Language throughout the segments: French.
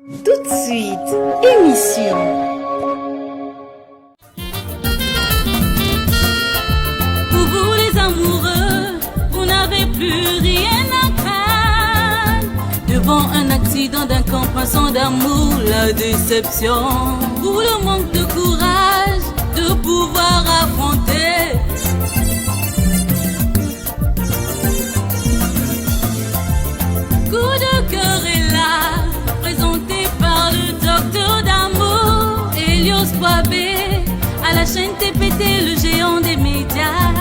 Tout de suite, émission. Pour vous les amoureux, vous n'avez plus rien à craindre. Devant un accident d'un compagnon d'amour, la déception ou le manque de courage de pouvoir affronter. Coup de cœur est là, présenté par le docteur d'amour, Elios Boabé, à la chaîne TPT, le géant des médias.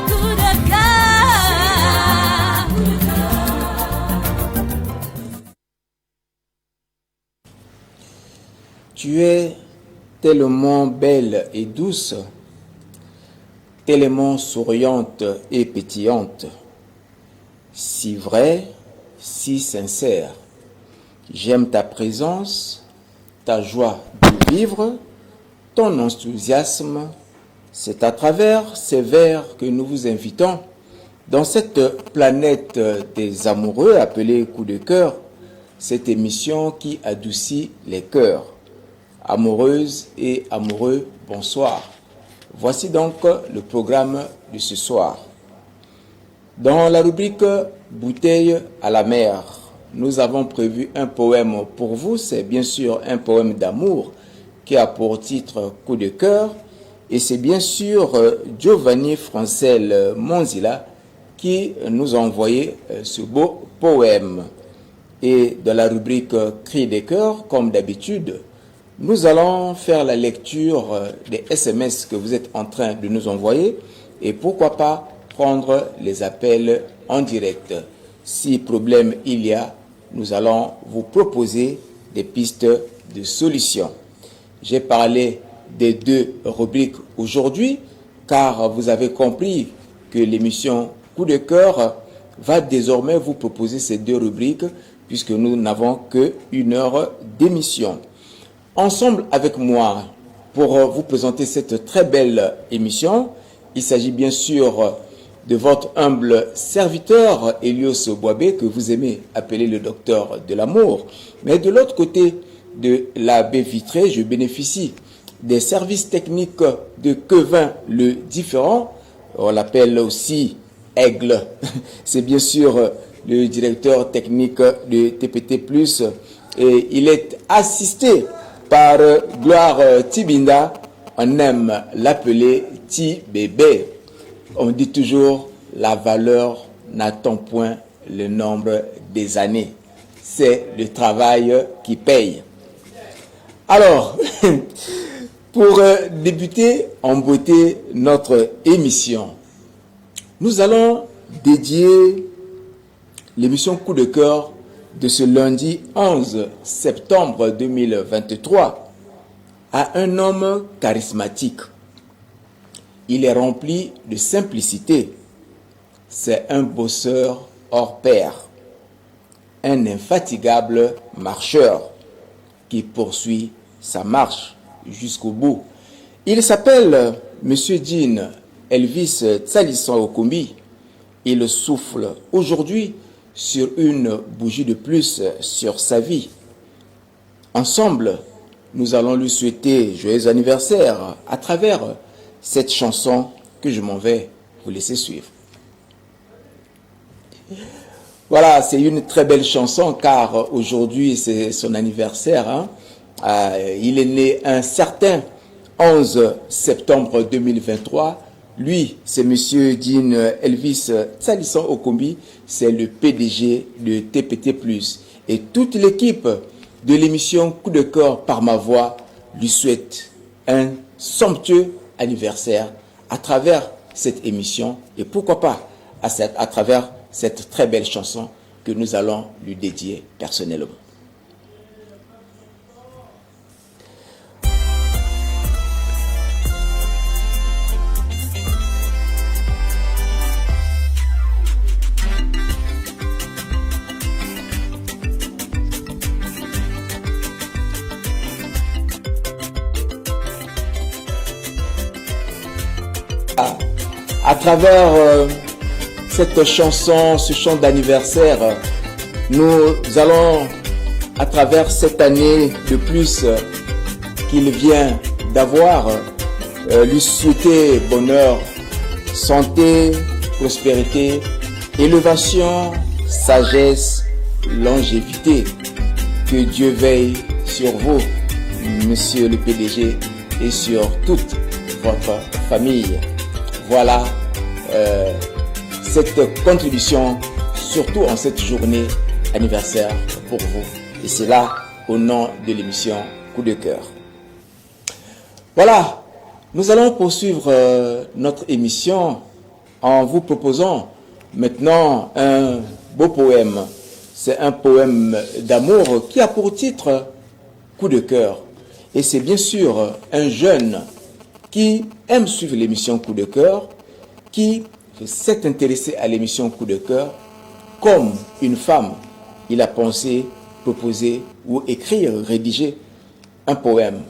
Coup de cœur. Tu es tellement belle et douce, tellement souriante et pétillante, si vraie, si sincère. J'aime ta présence, ta joie de vivre, ton enthousiasme. C'est à travers ces vers que nous vous invitons dans cette planète des amoureux appelée Coup de cœur, cette émission qui adoucit les cœurs. Amoureuses et amoureux, bonsoir. Voici donc le programme de ce soir. Dans la rubrique Bouteille à la mer, nous avons prévu un poème pour vous. C'est bien sûr un poème d'amour qui a pour titre Coup de cœur. Et c'est bien sûr Giovanni Francel Monzilla qui nous a envoyé ce beau poème. Et dans la rubrique Cri des cœurs, comme d'habitude, nous allons faire la lecture des SMS que vous êtes en train de nous envoyer et pourquoi pas prendre les appels en direct. Si problème il y a, nous allons vous proposer des pistes de solutions. J'ai parlé des deux rubriques aujourd'hui car vous avez compris que l'émission Coup de cœur va désormais vous proposer ces deux rubriques puisque nous n'avons que 1 heure d'émission. Ensemble avec moi, pour vous présenter cette très belle émission, il s'agit bien sûr de votre humble serviteur, Elios Boabé, que vous aimez appeler le docteur de l'amour. Mais de l'autre côté de la baie vitrée, je bénéficie des services techniques de Kevin le Différent. On l'appelle aussi Aigle. C'est bien sûr le directeur technique de TPT+, et il est assisté par Gloire Tibinda, on aime l'appeler Tibébé. On dit toujours, la valeur n'attend point le nombre des années. C'est le travail qui paye. Alors, pour débuter en beauté notre émission, nous allons dédier l'émission Coup de cœur de ce lundi 11 septembre 2023 à un homme charismatique. Il est rempli de simplicité. C'est un bosseur hors pair, un infatigable marcheur qui poursuit sa marche jusqu'au bout. Il s'appelle Monsieur Jean Elvis Tsalisson Okumbi. Il souffle aujourd'hui sur une bougie de plus sur sa vie. Ensemble, nous allons lui souhaiter joyeux anniversaire à travers cette chanson que je m'en vais vous laisser suivre. Voilà, c'est une très belle chanson car aujourd'hui c'est son anniversaire. Il est né un certain 11 septembre 2023. Lui, c'est Monsieur Jean Elvis Tsalisson Okumbi, c'est le PDG de TPT+. Et toute l'équipe de l'émission Coup de cœur par ma voix lui souhaite un somptueux anniversaire à travers cette émission et pourquoi pas à travers cette très belle chanson que nous allons lui dédier personnellement. À travers cette chanson, ce chant d'anniversaire, Nous allons, à travers cette année de plus qu'il vient d'avoir, lui souhaiter bonheur, santé, prospérité, élévation, sagesse, longévité. Que Dieu veille sur vous, monsieur le PDG, et sur toute votre famille. Voilà cette contribution, surtout en cette journée anniversaire pour vous. Et c'est là, au nom de l'émission Coup de cœur. Voilà, nous allons poursuivre notre émission en vous proposant maintenant un beau poème. C'est un poème d'amour qui a pour titre Coup de cœur. Et c'est bien sûr un jeune qui aime suivre l'émission Coup de cœur, qui s'est intéressé à l'émission Coup de cœur. Comme une femme, il a pensé, proposé ou écrire, rédiger un poème,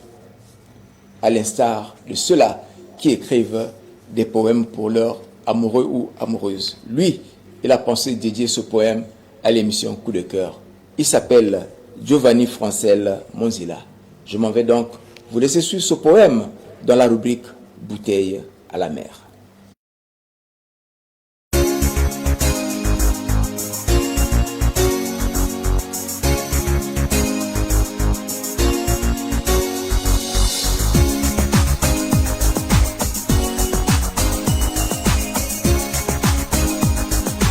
à l'instar de ceux-là qui écrivent des poèmes pour leurs amoureux ou amoureuses. Lui, il a pensé dédier ce poème à l'émission Coup de cœur. Il s'appelle Giovanni Francel Monzila. Je m'en vais donc vous laisser suivre ce poème dans la rubrique Bouteille à la mer.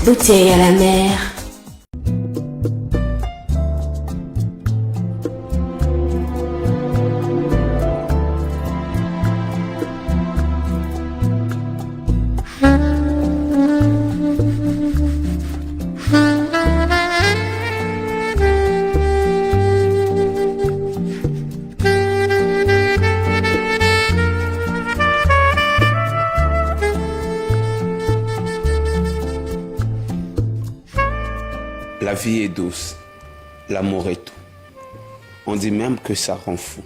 Bouteille à la mer. La vie est douce, l'amour est tout. On dit même que ça rend fou.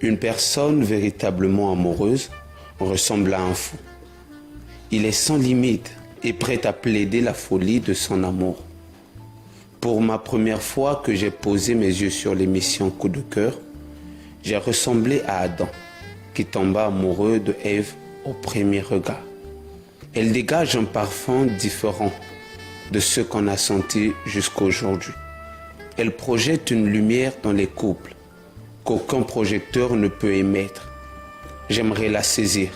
Une personne véritablement amoureuse ressemble à un fou. Il est sans limite et prêt à plaider la folie de son amour. Pour ma première fois que j'ai posé mes yeux sur l'émission Coup de cœur, j'ai ressemblé à Adam, qui tomba amoureux de Ève au premier regard. Elle dégage un parfum différent de ce qu'on a senti jusqu'à aujourd'hui. Elle projette une lumière dans les couples qu'aucun projecteur ne peut émettre. J'aimerais la saisir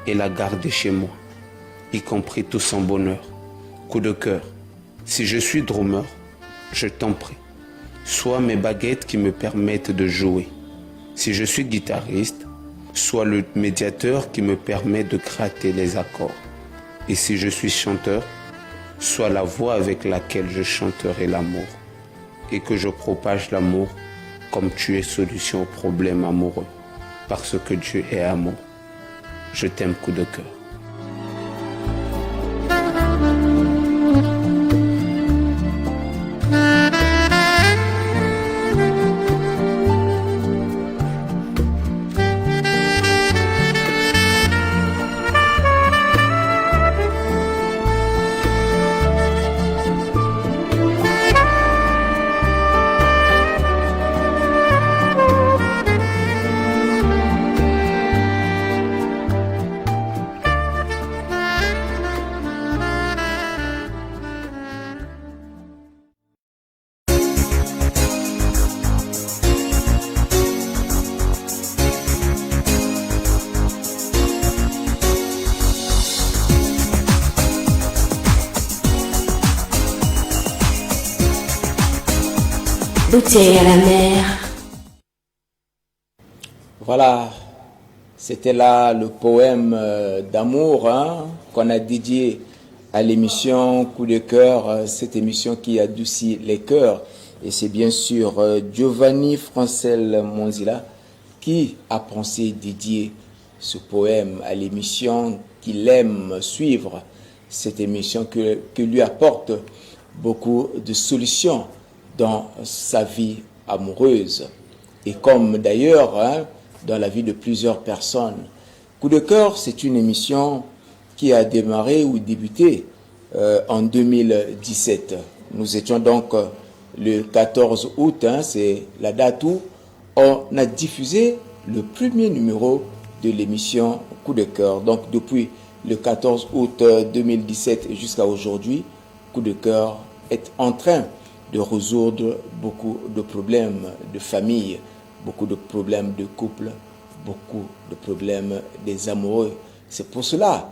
et la garder chez moi, y compris tout son bonheur. Coup de cœur, si je suis drummer, je t'en prie, sois mes baguettes qui me permettent de jouer. Si je suis guitariste, sois le médiateur qui me permet de gratter les accords. Et si je suis chanteur, sois la voix avec laquelle je chanterai l'amour et que je propage l'amour comme tu es solution aux problèmes amoureux, parce que Dieu est amour. Je t'aime, coup de cœur. Bouteille à la mer. Voilà, c'était là le poème d'amour qu'on a dédié à l'émission Coup de cœur, cette émission qui adoucit les cœurs. Et c'est bien sûr Giovanni Francel Monzila qui a pensé dédier ce poème à l'émission qu'il aime suivre, cette émission qui lui apporte beaucoup de solutions dans sa vie amoureuse et comme d'ailleurs dans la vie de plusieurs personnes. Coup de cœur, c'est une émission qui a démarré ou débuté en 2017. Nous étions donc le 14 août, hein, c'est la date où on a diffusé le premier numéro de l'émission Coup de cœur. Donc depuis le 14 août 2017 jusqu'à aujourd'hui, Coup de cœur est en train de résoudre beaucoup de problèmes de famille, beaucoup de problèmes de couple, beaucoup de problèmes des amoureux. C'est pour cela,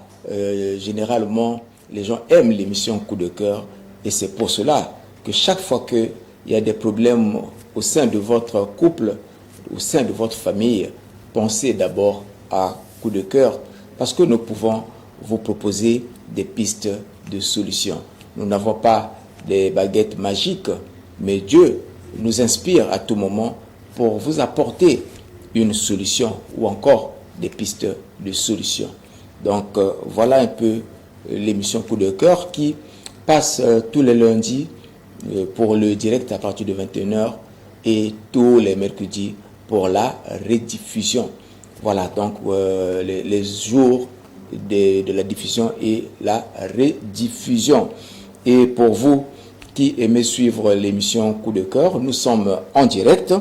généralement, les gens aiment l'émission Coup de cœur et c'est pour cela que chaque fois qu'il y a des problèmes au sein de votre couple, au sein de votre famille, pensez d'abord à Coup de cœur parce que nous pouvons vous proposer des pistes de solutions. Nous n'avons pas des baguettes magiques, mais Dieu nous inspire à tout moment pour vous apporter une solution ou encore des pistes de solutions. Donc voilà un peu l'émission Coup de cœur qui passe tous les lundis pour le direct à partir de 21h et tous les mercredis pour la rediffusion. Voilà donc les jours de la diffusion et la rediffusion. Et pour vous qui aimez suivre l'émission Coup de cœur, nous sommes en direct.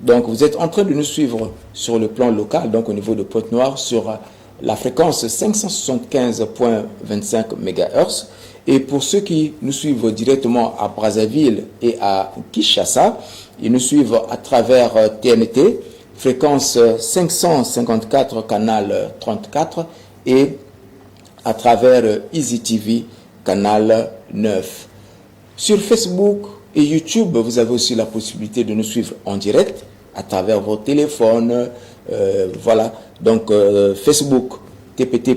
Donc vous êtes en train de nous suivre sur le plan local, donc au niveau de Pointe-Noire, sur la fréquence 575.25 MHz. Et pour ceux qui nous suivent directement à Brazzaville et à Kinshasa, ils nous suivent à travers TNT, fréquence 554, canal 34, et à travers Easy TV, canal 9. Sur Facebook et YouTube, vous avez aussi la possibilité de nous suivre en direct à travers vos téléphones. Voilà, donc Facebook, TPT+,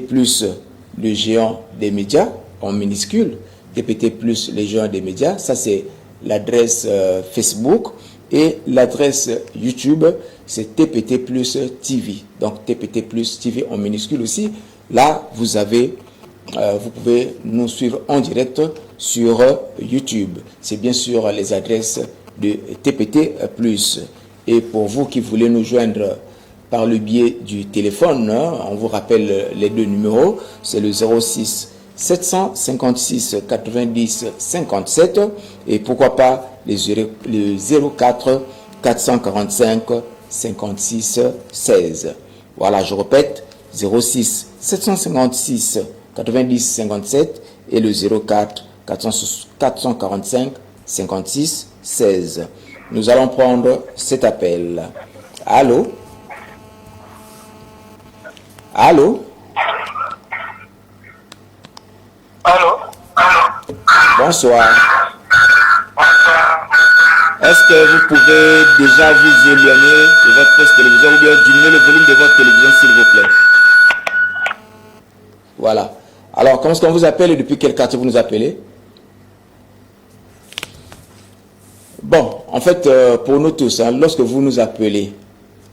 le géant des médias, en minuscule, TPT+, le géant des médias, ça c'est l'adresse Facebook, et l'adresse YouTube, c'est TPT+ TV, donc TPT+ TV en minuscule aussi. Là, vous pouvez nous suivre en direct sur YouTube. C'est bien sûr les adresses de TPT+. Et pour vous qui voulez nous joindre par le biais du téléphone, on vous rappelle les deux numéros, c'est le 06 756 90 57 et pourquoi pas le 04 445 56 16. Voilà, je répète, 06 756 90 57 et le 04 445 56 16. Nous allons prendre cet appel. Allô? Allô? Allô? Bonsoir. Est-ce que vous pouvez déjà vous éloigner de votre poste téléviseur ou bien diminuer le volume de votre télévision, s'il vous plaît? Voilà. Alors, comment est-ce qu'on vous appelle et depuis quel quartier vous nous appelez? Bon, en fait, pour nous tous, hein, lorsque vous nous appelez,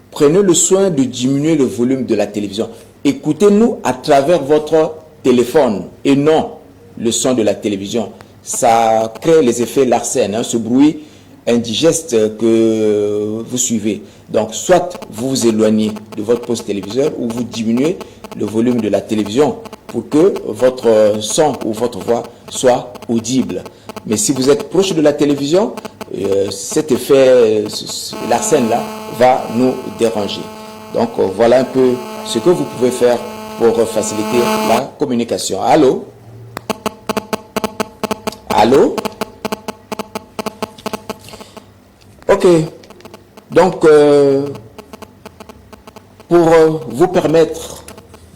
prenez le soin de diminuer le volume de la télévision. Écoutez-nous à travers votre téléphone et non le son de la télévision. Ça crée les effets Larsen, hein, ce bruit indigeste que vous suivez. Donc, soit vous vous éloignez de votre poste téléviseur ou vous diminuez le volume de la télévision pour que votre son ou votre voix soit audible. Mais si vous êtes proche de la télévision, cet effet Larsen-là va nous déranger. Donc, voilà un peu ce que vous pouvez faire pour faciliter la communication. Allô? Allô? Ok. Donc, pour vous permettre,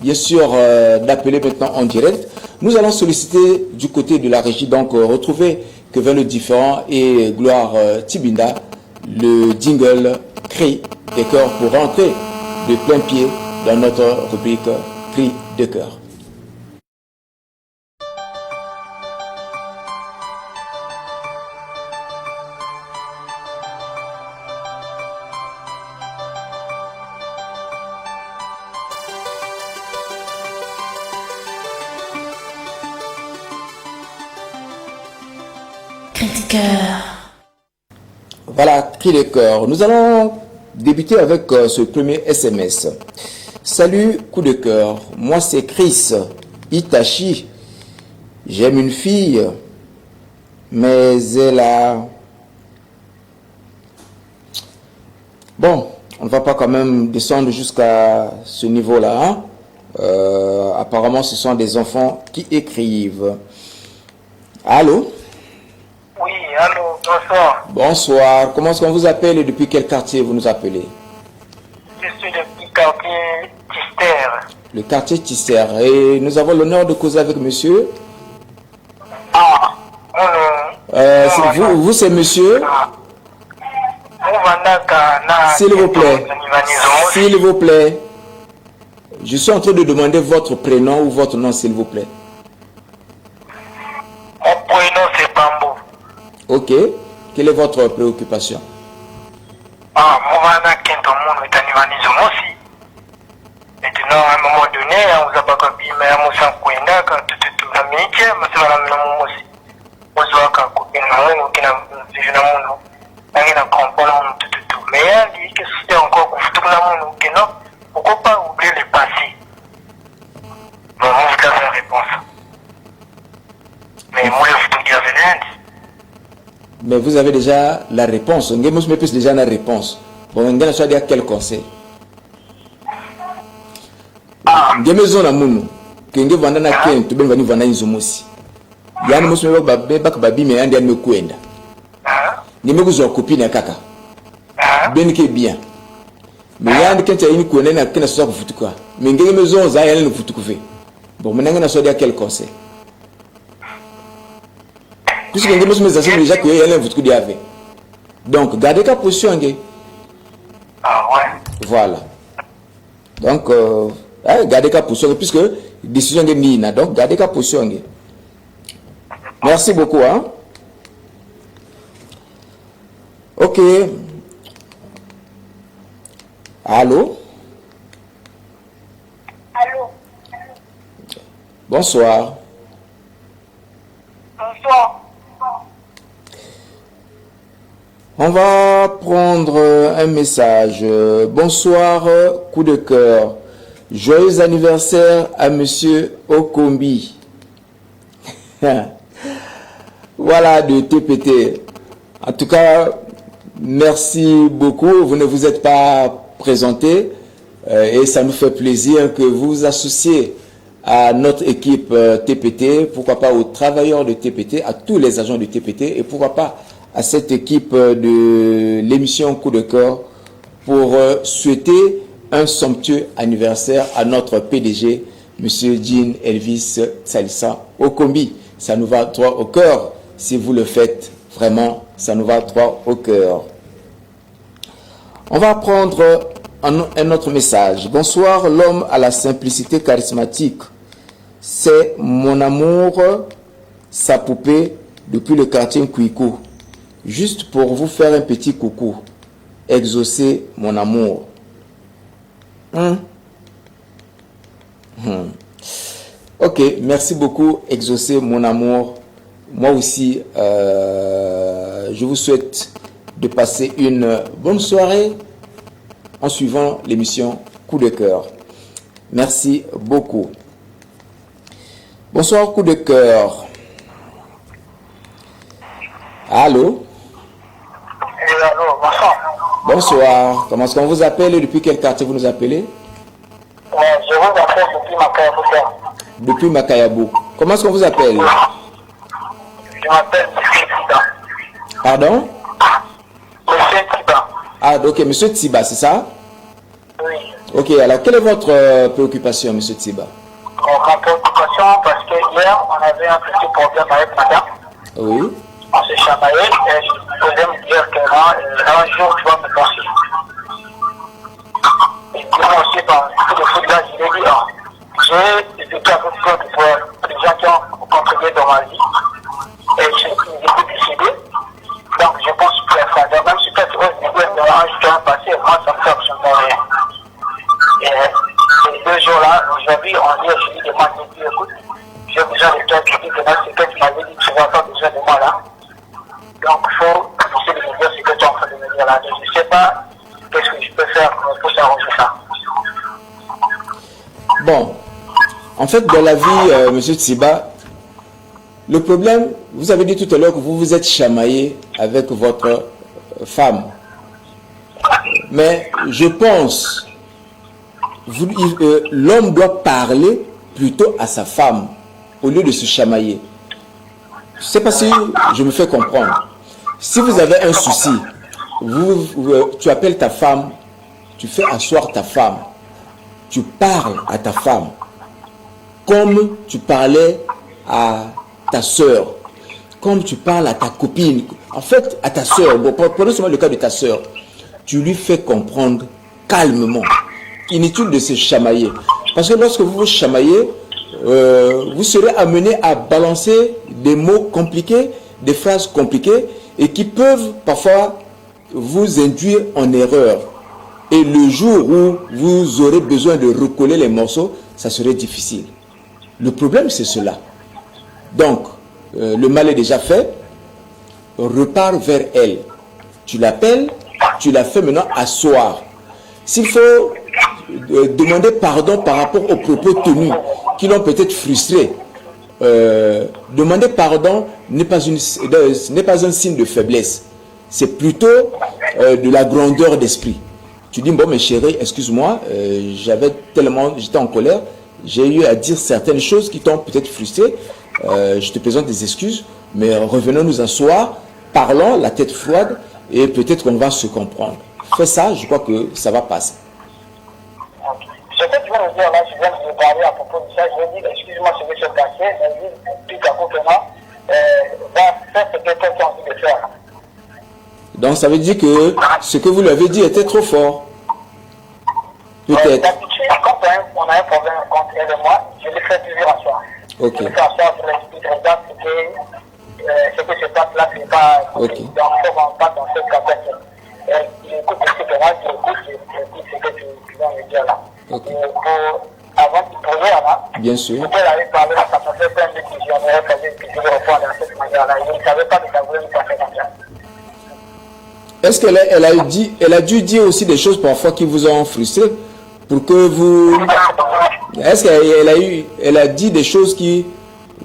bien sûr, d'appeler maintenant en direct, nous allons solliciter du côté de la régie, donc retrouver Kevin le Différent et Gloire Tibinda, le jingle Cri des cœurs pour rentrer de plein pied dans notre rubrique Cri de cœur. Cri de cœur. Voilà, Cri de cœur. Nous allons débuter avec ce premier SMS. Salut, Coup de cœur. Moi, c'est Chris Itachi. J'aime une fille Mais elle a... Bon, on ne va pas quand même descendre jusqu'à ce niveau-là. Hein? Apparemment, ce sont des enfants qui écrivent. Allô? Oui, allô, bonsoir. Bonsoir. Comment est-ce qu'on vous appelle et depuis quel quartier vous nous appelez? Je suis depuis quartier Tister. Le quartier Tisser. Et nous avons l'honneur de causer avec monsieur. Ah, Vous c'est monsieur? S'il vous plaît. S'il vous plaît. Je suis en train de demander votre prénom ou votre nom, s'il vous plaît. Mon prénom c'est Bambo. Ok. Quelle est votre préoccupation? Ah, moi, Kento Moun, mais Tanivanizo aussi. Maintenant, à un moment donné, on vous a pas copié, mais on s'en couina quand tout la métier, mais c'est la même aussi. On se voit quand on a un qui n'a comprendre tout. Mais il dit que c'est encore pour tout le monde qui non, pourquoi pas oublier le passé? Bon, vous avez la réponse. Mais moi, je vous dire rien. Mais vous avez déjà la réponse. On a déjà la réponse. Bon, on a déjà quel conseil? Nge maison na munu kenge vanda na kento ben vani vanda inzomosi yani musime baka babi me andi me kwenda ni me kuzo copine na kaka ben ke bien me yani kenta ini kwenda na kena sosa kufutuka me nge maison za yale kufutuka fe bon menanga na sodia quel conseil puisque nge musime za sema déjà que yale kufutuka dia ave donc gardez ka position nge voilà donc gardez qu'à position puisque décision de Nina, donc gardez qu'à position. Merci beaucoup. Hein? Ok. Allô? Allô? Bonsoir. Bonsoir. On va prendre un message. Bonsoir, coup de cœur. Joyeux anniversaire à monsieur Okombi. Voilà, de TPT. En tout cas, merci beaucoup. Vous ne vous êtes pas présenté et ça nous fait plaisir que vous vous associez à notre équipe TPT, pourquoi pas aux travailleurs de TPT, à tous les agents de TPT et pourquoi pas à cette équipe de l'émission Coup de cœur pour souhaiter un somptueux anniversaire à notre PDG, M. Jean Elvis Salissa Okombi. Ça nous va droit au cœur. Si vous le faites, vraiment, ça nous va droit au cœur. On va prendre un autre message. Bonsoir, l'homme à la simplicité charismatique. C'est mon amour, sa poupée, depuis le quartier Nkouikou. Juste pour vous faire un petit coucou. Exaucer mon amour. Ok, merci beaucoup, exaucer mon amour. Moi aussi, je vous souhaite de passer une bonne soirée en suivant l'émission Coup de cœur. Merci beaucoup. Bonsoir, Coup de cœur. Allô? Allô, bonsoir. Bonsoir. Comment est-ce qu'on vous appelle et depuis quel quartier vous nous appelez? Je vous appelle depuis Makayabou. Depuis Makayabou. Comment est-ce qu'on vous appelle? Je m'appelle M. Tiba. Pardon? M. Tiba. Ah, ok, M. Tiba, c'est ça? Oui. Ok, alors quelle est votre préoccupation, M. Tiba? Ma préoccupation, parce que hier, on avait un petit problème avec madame. Oui. On s'est chamaillé et je voulais me dire que un jour, tu vas me lancer. Et puis moi aussi, par le foot là, je l'ai dit, j'ai vécu avec peu de gens qui ont contribué dans ma vie. Et j'ai pris une décision. Donc je pense que ça, même si peut-être je dois passer, moi ça me fait absolument rien. Et ces 2 jours-là, aujourd'hui, on dit, je lui demande, je dis, écoute, j'ai besoin de toi, tu dis que c'est que tu m'avais dit que tu n'as pas besoin de moi là. Donc il faut essayer de me dire ce que tu es en train de me dire là. Je ne sais pas qu'est-ce que je peux faire pour s'arranger ça. Bon, en fait, dans la vie, M. Tsiba, le problème vous avez dit tout à l'heure que vous vous êtes chamaillé avec votre femme. Mais je pense, l'homme doit parler plutôt à sa femme au lieu de se chamailler. Je ne sais pas si je me fais comprendre. Si vous avez un souci, tu appelles ta femme, tu fais asseoir ta femme, tu parles à ta femme comme tu parlais à ta soeur, comme tu parles à ta copine, en fait à ta soeur. Bon, prenons seulement le cas de ta soeur. Tu lui fais comprendre calmement. Inutile de se chamailler. Parce que lorsque vous vous chamaillez, vous serez amené à balancer des mots compliqués, des phrases compliquées et qui peuvent parfois vous induire en erreur. Et le jour où vous aurez besoin de recoller les morceaux, ça serait difficile. Le problème, c'est cela. Donc, le mal est déjà fait. Repars vers elle. Tu l'appelles, tu la fais maintenant asseoir. S'il faut demander pardon par rapport aux propos tenus qui l'ont peut-être frustré, demander pardon n'est pas un signe de faiblesse. C'est plutôt de la grandeur d'esprit. Tu dis, bon, mais chérie, excuse-moi, j'étais en colère, j'ai eu à dire certaines choses qui t'ont peut-être frustré. Je te présente des excuses, mais revenons nous asseoir, parlons la tête froide et peut-être qu'on va se comprendre. Fais ça, je crois que ça va passer. Ce que tu viens de dire là, je viens de parler à propos de ça, je vais dire, excuse-moi ce qui s'est passé, elle dit, tout à coup, va faire ce que tu as envie de faire. Donc ça veut dire que ce que vous lui avez dit était trop fort. Peut-être. D'habitude, quand on a un problème entre elle et moi, je le fais toujours asseoir. Ok. Je le fais asseoir, je l'explique, regarde ce que se passe là, c'est pas... Ok. Donc, il faut qu'on passe dans cette capacité. J'écoute ce que j'écoute ce que tu viens de dire là. Ok. Avant de poser là, Bien sûr. peut-être avait parlé à sa personne, plein de questions, on aurait fallu que je réponde à cette manière-là. Je ne savais pas que ça voulait me passer comme ça. Est-ce qu'elle a dû dire aussi des choses parfois qui vous ont frustré pour que vous... Est-ce qu'elle a dit des choses qui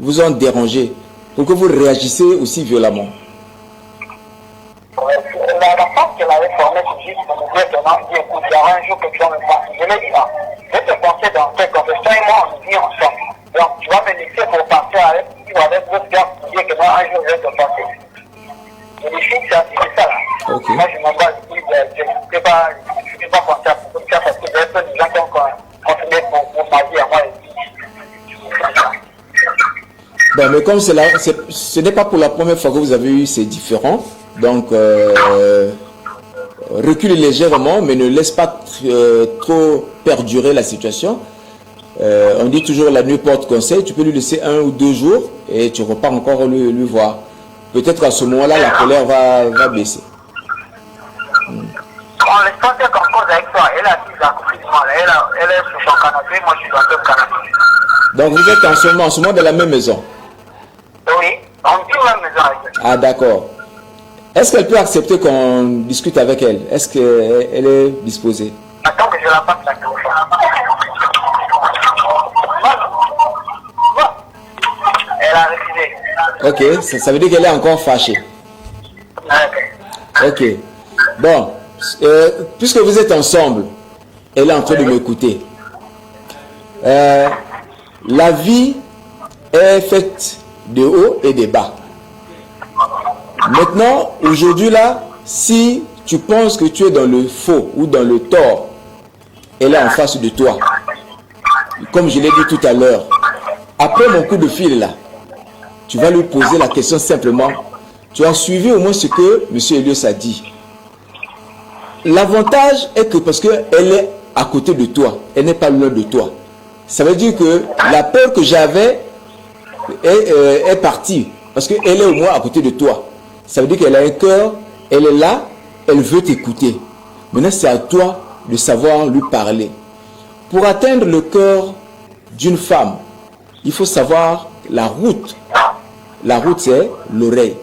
vous ont dérangé pour que vous réagissez aussi violemment? La femme qu'elle avait formée, c'est juste pour nous dire que non, dit écoute, il y aura un jour que tu vas me penser. Je l'ai dit, non, je vais te penser dans tes conversations et moi, on vit ensemble. Donc, tu vas me laisser pour partir avec d'autres gars pour dire que non, un jour, je vais te penser. Je lui dis, c'est ça là. Okay. Moi, je m'en bats, je ne peux pas penser à beaucoup de ça parce que j'ai plein de gens qui ont continué pour ma vie à moi. Bon, mais comme ce n'est pas pour la première fois que vous avez eu ces différends, donc recule légèrement, mais ne laisse pas trop perdurer la situation. On dit toujours la nuit porte conseil, tu peux lui laisser 1 ou 2 jours et tu repars encore lui voir. Peut-être à ce moment-là, la colère va baisser. On laisse pas dire qu'on cause avec toi. Elle a dit à côté de moi. Elle est sur son canapé, moi je suis dans le canapé. Donc vous êtes en ce moment dans la même maison? Oui, on vit dans la maison avec elle. Ah d'accord. Est-ce qu'elle peut accepter qu'on discute avec elle? Est-ce qu'elle est disposée? Attends que je la passe la téléphone. Elle a refusé. Ok, ça veut dire qu'elle est encore fâchée. Ok. Bon, puisque vous êtes ensemble, elle est en train de m'écouter. La vie est faite de haut et de bas. Maintenant, aujourd'hui là, si tu penses que tu es dans le faux ou dans le tort, elle est en face de toi. Comme je l'ai dit tout à l'heure, après mon coup de fil là, tu vas lui poser la question simplement. Tu as suivi au moins ce que M. Elios a dit. L'avantage est que parce qu'elle est à côté de toi, elle n'est pas loin de toi. Ça veut dire que la peur que j'avais est partie. Parce qu'elle est au moins à côté de toi. Ça veut dire qu'elle a un cœur, elle est là, elle veut t'écouter. Maintenant, c'est à toi de savoir lui parler. Pour atteindre le cœur d'une femme, il faut savoir la route. La route, c'est l'oreille.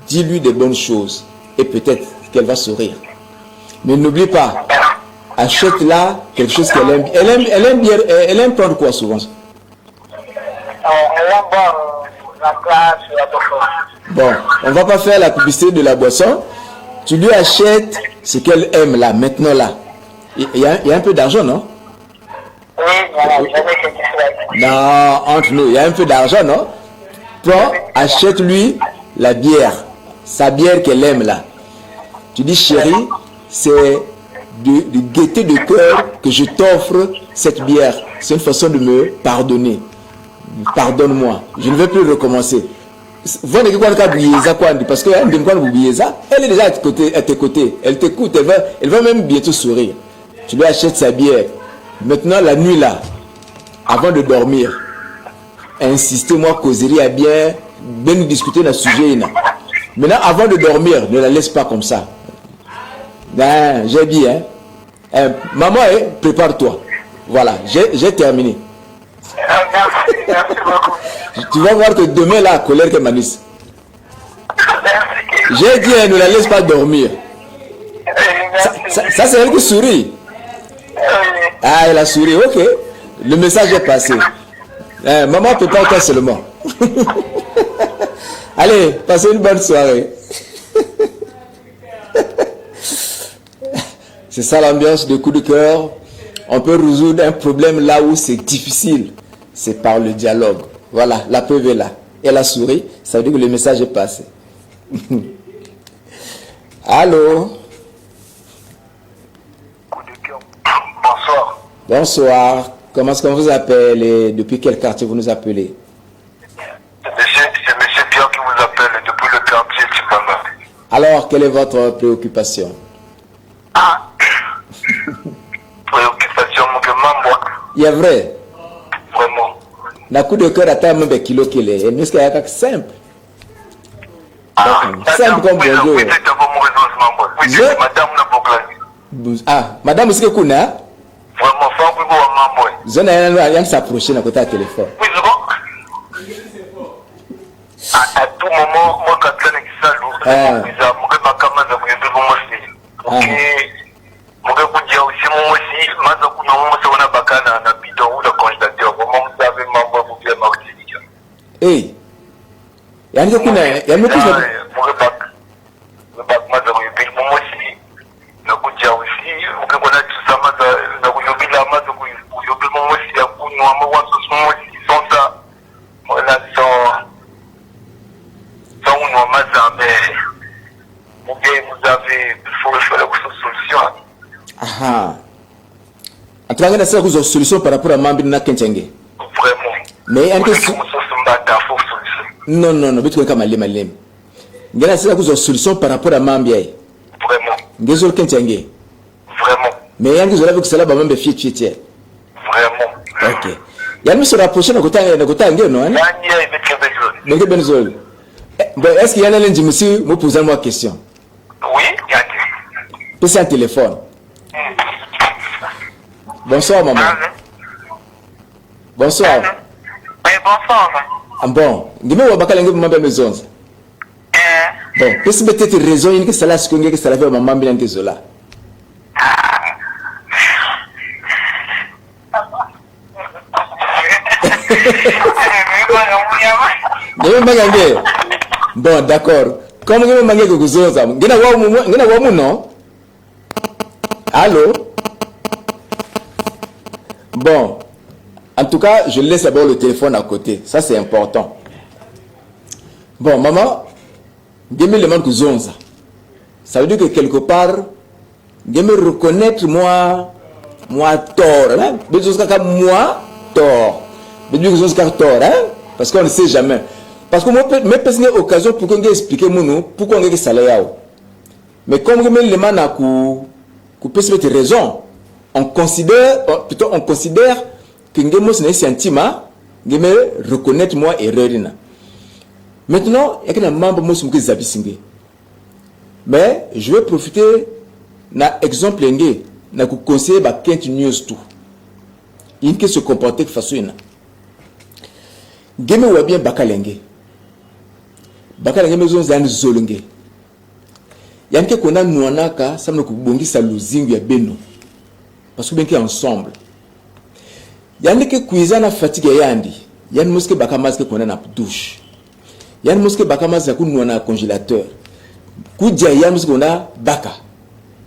Dis-lui des bonnes choses et peut-être qu'elle va sourire. Mais n'oublie pas, achète-la quelque chose qu'elle aime. Elle aime prendre quoi souvent? Elle aime boire la glace, la bouffe. Bon, on va pas faire la publicité de la boisson. Tu lui achètes ce qu'elle aime là, maintenant là. Il y a un peu d'argent, non? Oui, voilà, jamais fait du cela. Non, entre nous, il y a un peu d'argent, non? Prends, achète-lui la bière. Sa bière qu'elle aime là. Tu dis, chérie, c'est de gaieté de cœur que je t'offre cette bière. C'est une façon de me pardonner. Pardonne-moi. Je ne vais plus recommencer. Parce que elle est déjà à tes côtés. Elle t'écoute. Elle va même bientôt sourire. Tu lui achètes sa bière. Maintenant, la nuit là, avant de dormir, insistez, moi, causerie à bien discuter dans le sujet. Maintenant, avant de dormir, ne la laisse pas comme ça. Ben, j'ai dit, hein. Maman, prépare-toi. Voilà, j'ai terminé. Merci beaucoup. Tu vas voir que demain, là, colère que Manis. Merci. J'ai dit, ne la laisse pas dormir. Ça c'est elle qui sourit. Ah, elle a souri, ok. Le message est passé. Maman, prépare-toi seulement. Allez, passez une bonne soirée. C'est ça l'ambiance de coup de cœur. On peut résoudre un problème là où c'est difficile. C'est par le dialogue. Voilà, la preuve est là. Elle a souri, ça veut dire que le message est passé. Allô? Bonsoir. Bonsoir. Comment est-ce qu'on vous appelle et depuis quel quartier vous nous appelez? C'est monsieur Pierre qui vous appelle depuis le quartier Tipama. Alors, quelle est votre préoccupation? Préoccupation, mon moi. Il est vrai. Vraiment. La coup de cœur à ta main de kilo qu'il est. Et nous, c'est simple. Simple comme bonjour. Oui, c'est madame Nabokla. Ah, madame, est-ce que vous avez? Vraiment, faut que vous Vous allez s'approcher dans côté téléphone. Oui, c'est bon. À tout moment, moi, quand je suis à l'eau, je suis à ma caméra, je suis à moi aussi. Ok. Je suis aussi, moi aussi, je suis à Bakana, à Bidon, ou le congélateur. Vraiment, vous avez ma voix, vous avez ma voix. Hey. Il y a un peu en tout cas, il y a une solution par rapport à Mambi na Kenchenge. Vraiment. Mais il y a une non, non, non, mais tu vois il y a une solution par rapport à Mambi. Vraiment. Désolé Kenchenge. Vraiment. Mais il y a une solution avec cela, Mambi fiet. Vraiment. Ok. Il y a une se rapprocher dans côté non? Mais Benzol. Bon, est-ce qu'il y a un lundi, monsieur, me posez moi question? Oui, il y a des. C'est un téléphone. Bonsoir, maman. Bonsoir. Oui, bonsoir. Bon, dis-moi, on va parler de ma maison. Bon, qu'est-ce que peut-être raison, il y a que ça ce que ça fait maman bien désolé. Bon, d'accord. Comme vous m'avez dit que vous avez non? Allô? Bon, en tout cas, je laisse d'abord le téléphone à côté. Ça, c'est important. Bon, maman, je me demande que zonza. Ça veut dire que quelque part, je me reconnaître moi tort. Hein? Moi tort. Je me dis que tort, hein? Parce qu'on ne sait jamais. Parce que moi, je me pose une occasion pour qu'on explique pourquoi on est salaire. Mais comme je me demande que peut-être raison, on considère que nous sommes sentiment de me reconnaître moi erreur. Maintenant, il y a un membre qui est mais je vais profiter d'un exemple na ku conseiller ba Kent News tout. Il faut se comporter de façon Game wa bien bakalenge. Bakalenge maison za nzolenge. Yanke kona nuanaka samna kubongisa luzingu ya beno. Parce que bien ensemble. Yanke kuizana fatigue yandi. Yani muske bakamaske kona na douche. Il y a une mosquée Bakama Zakou nous on a un congélateur. Koudia il y a une mosquée on a Baka.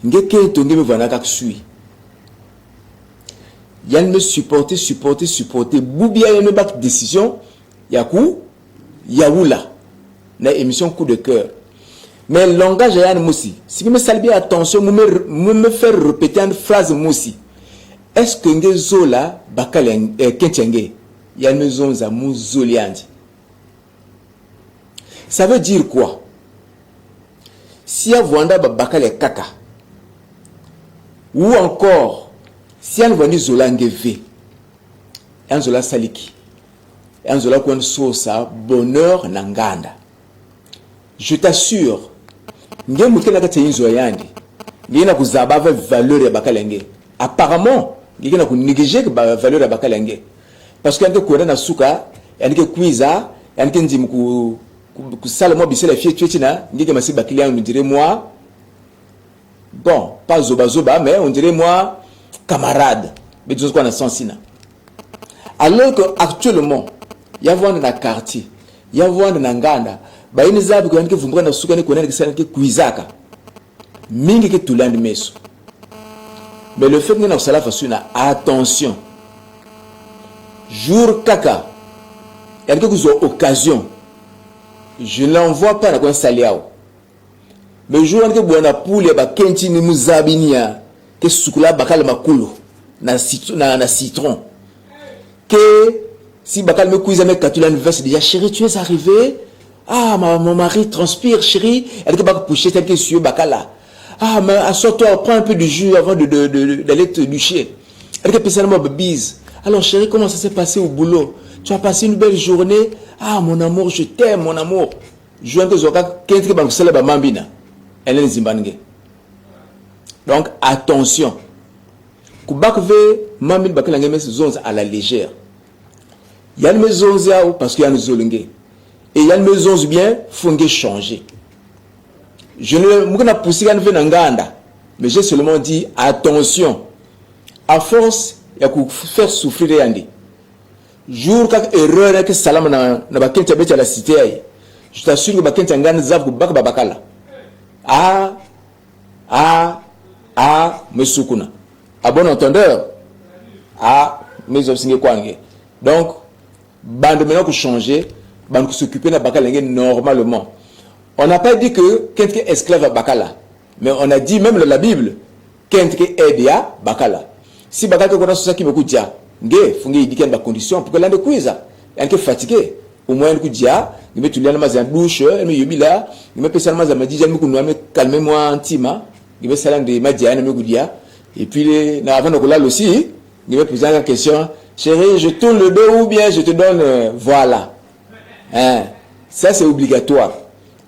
Ngeke tonge me vana kak sui. Il y a une supporter. Boubia il y a une bac décision. Yakou Yaoula. Na émission coup de cœur. Mais le langage est un moussi. Si vous me salbez attention, vous me faire répéter une phrase moussi. Est-ce que vous zola bakal kentenge? Il y a une zone à mouzoliandi. Ça veut dire quoi? Si y a vanda bakal kaka, ou encore si y a une zola ngeve, un zola saliki, un zola kon sosa bonheur nanganda. Je t'assure, nge mutena kati inzo yandi, nge na kuzaba valeur ya bakalenge. Apparemment, nge na kunégliger valeur ya bakalenge. Parce que yanke kuenda na suka, yanke kuiza, yanke ndimu ku sala mo bisela fie tuetina, nge masi bakili on dirait moi bon, pas zoba mais on dirait moi camarade. Mais tout ce qu'on a senti là. Alors que actuellement, il y a dans le quartier, il y a dans nganda, ba ini zabi ko yanke vumbwa na suka ni ko yanke sana ke kuizaka. Mingi ke tulandi meso. Mais le fait que nous avons fait attention, jour kaka, il y a quelques occasions, je ne l'envoie pas dans un saliao. Mais jour où on a poule, il y a kenti ni muzabinia, que sukula bakal makulu, na citron, que si bakal me cuise avec katulan veste déjà chérie tu es arrivé, ah mon mari transpire chérie, elle que bakal pousser tel que sur bakala. Ah, mais assois-toi, prends un peu de jus avant d'aller te doucher. Elle est spécialement bise. Alors, chérie, comment ça s'est passé au boulot? Tu as passé une belle journée? Ah, mon amour, je t'aime, mon amour. Je viens de dire que elle est zimbangue. Donc, attention. Koubakve, mamine bakalangé mes zones à la légère. Il y a une zones parce qu'il y a une zolenge. Et il y a une zones bien, il faut changer. Je ne pas poussé à nganda, mais j'ai seulement dit attention. À force, il y a que faire souffrir Yandi. Jour quand erreur que salam na bakenti abeti à la cité, je t'assure que bakenti ngana zav ku bak babakala. Mesukuna. À bon entendeur. Mes obstinés kwange. Donc, bande maintenant que changer, bande que s'occuper na bakala normalement. On n'a pas dit que quelqu'un est esclave à Bakala. Mais on a dit même dans la Bible, quelqu'un est à Bakala. Si Bakala est ça qui me coûte dia, il faut qu'il y ait des conditions pour que l'on ne cuise. Il est fatigué. Au moins, il dit, il met tout le monde dans la douche, il met yobila, il met spécialement dans la dit, il me calmer moi intime, il met salam de Madia, il me dit, et puis, avant de couler aussi, il me poser la question, chérie, je tourne le dos ou bien je te donne, voilà. Hein? Ça, c'est obligatoire.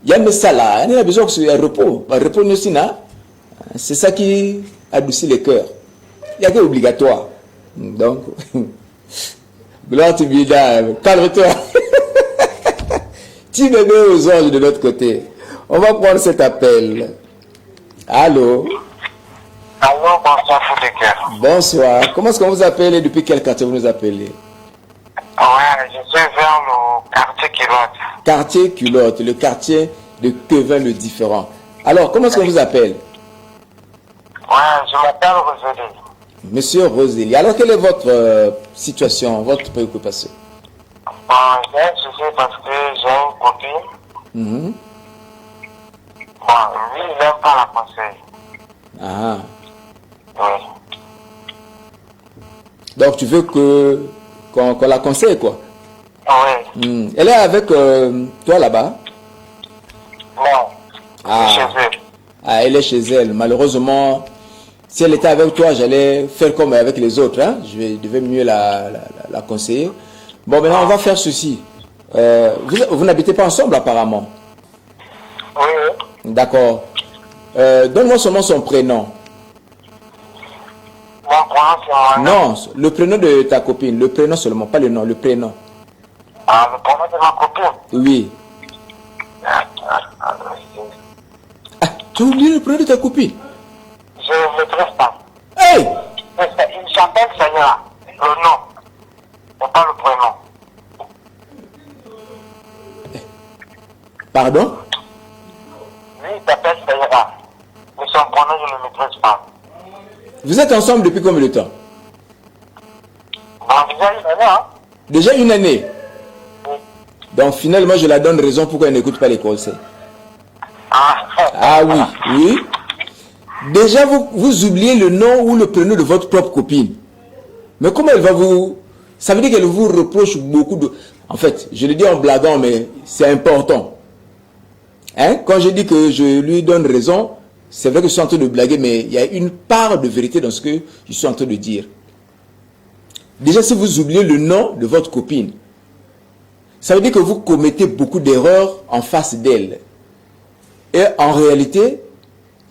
Il y a ça là, il y a besoin de repos. Le repos c'est ça qui adoucit les cœurs. Il y a que obligatoire. Donc, gloire to be done. Calme-toi. Tu me mets aux anges de l'autre côté. On va prendre cet appel. Allô? Allô, bonsoir, fou de cœur. Bonsoir. Comment est-ce qu'on vous appelle et depuis quel quartier vous nous appelez? Ouais, je suis vers le quartier Culotte. Quartier Culotte, le quartier de Kevin le différent. Alors, comment est-ce qu'on vous appelle? Ouais, je m'appelle Rosélie. Monsieur Rosélie. Alors, quelle est votre situation, votre préoccupation? Bon, j'ai un souci parce que j'ai une copine. Bon, lui, il n'aime pas la conseil. Oui. Donc, tu veux qu'on la conseille, quoi? Oui. Elle est avec toi là-bas? Non. Chez elle. Elle est chez elle. Malheureusement, si elle était avec toi, j'allais faire comme avec les autres. Hein? Je devais mieux la conseiller. Bon, maintenant, on va faire ceci. Vous n'habitez pas ensemble, apparemment? Oui. D'accord. Donne-moi seulement son prénom. Mon prénom, c'est moi. Non, le prénom de ta copine. Le prénom seulement, pas le nom, le prénom. Ah, le prénom de ma copine? Oui. Tu as oublié le prénom de ta copine? Je ne le trouve pas. Hey! Il s'appelle Seigneur. Le nom. Mais pas le prénom. Pardon? Oui, ta peste, ça ira. Mais son prénom, je ne le maîtrise pas. Vous êtes ensemble depuis combien de temps? Bon, déjà une année, hein? Déjà une année. Oui. Donc finalement, je la donne raison pourquoi elle n'écoute pas les conseils. Ah, Oui, oui. Déjà, vous oubliez le nom ou le prénom de votre propre copine. Mais comment elle va vous... Ça veut dire qu'elle vous reproche beaucoup de... En fait, je le dis en blaguant, mais c'est important. Hein? Quand je dis que je lui donne raison, c'est vrai que je suis en train de blaguer, mais il y a une part de vérité dans ce que je suis en train de dire. Déjà, si vous oubliez le nom de votre copine, ça veut dire que vous commettez beaucoup d'erreurs en face d'elle. Et en réalité,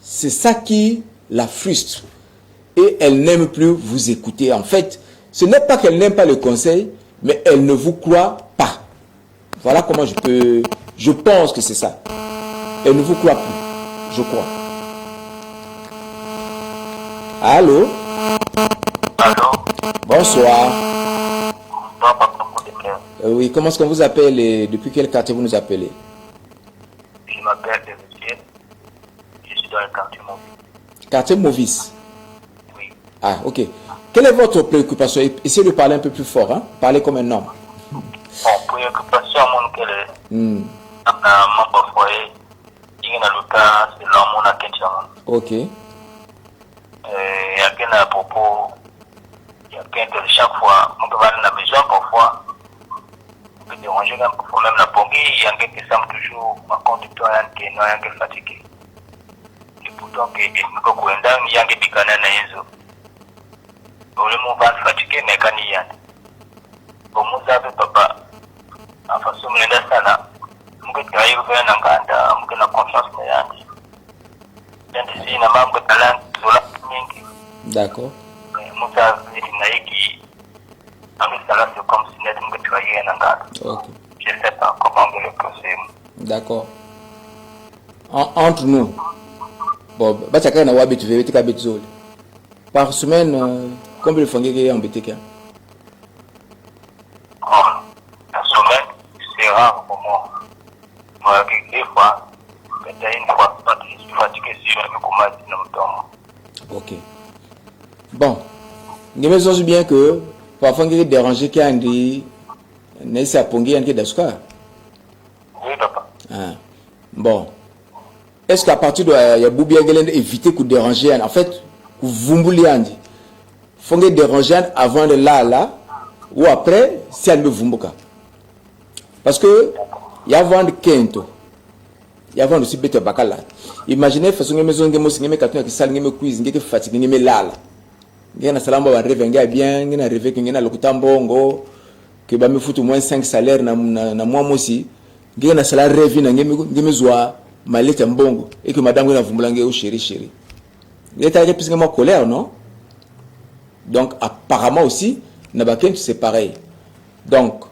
c'est ça qui la frustre. Et elle n'aime plus vous écouter. En fait, ce n'est pas qu'elle n'aime pas le conseil, mais elle ne vous croit pas. Voilà comment je pense que c'est ça. Elle ne vous croit plus, je crois. Allô? allô? Bonsoir. Non, pas beaucoup de cœur. Oui, comment est-ce qu'on vous appelle et depuis quel quartier vous nous appelez? Je m'appelle Ezekiel. Je suis dans le quartier Mobile. Quartier Maurice. Oui. Ah, ok. Quelle est votre préoccupation? Essayez de parler un peu plus fort, hein? Parlez comme un homme. Bon, préoccupation, mon qu'elle est. Hmm. Mon foyer, il y a le cas, c'est l'homme, on a quelqu'un. Ok. Il y a quelqu'un à propos, il y a quelqu'un chaque fois, on peut aller à la maison parfois, on peut déranger parfois même la pompe, il y a quelqu'un qui semble toujours ma conducteur, il y a quelqu'un fatigué. Et pourtant, il y a quelqu'un qui est fatigué. Bon, le mot va fatigué, mais quand il y a. Bon, vous savez, papa, en façon, je me ça là. Je vais travailler avec un engagement, je vais confiance dans les gens. Si na mambo talent dola mingi. D'accord. Musa inaiki amesala c'est comme si net mnge travailler na ngado. Ok. Je sais pas comment le procès. D'accord. Entre nous. Bon, bachaka na wabi tu veux tika betzol. Par semaine, combien de fois vous embêté qu'un? La semaine, c'est rare pour moi. Moi, des fois, peut-être une fois, je suis fatigué si je me commence à me dormir. Ok. Bon. Nous me bien que parfois vous dérangez qui a dit n'est-ce pas pongi un qui d'ascar. Oui, papa. Ah. Bon. Est-ce qu'à partir de ya boubia gelen éviter que déranger en fait vous voulez en dire faut que déranger avant de là ou après si elle me vumbuka. Parce que il y a vendre kento. Il y a vendre aussi bête bakala. Imaginez façon que maison ngemo singeme katuna ki sal ngeme quiz ngeke fatigué ngeme lala. Ngena salamba ba rêve nga bien ngena rêve que ngena lokuta mbongo que ba me futu moins 5 salaires na mois aussi. Ngena sala rêve na ngeme zwa maleta mbongo et que madame ngena vumbula ngeo chéri. Ngeta ke pisque moi colère non? Donc apparemment aussi nabaken c'est pareil. Donc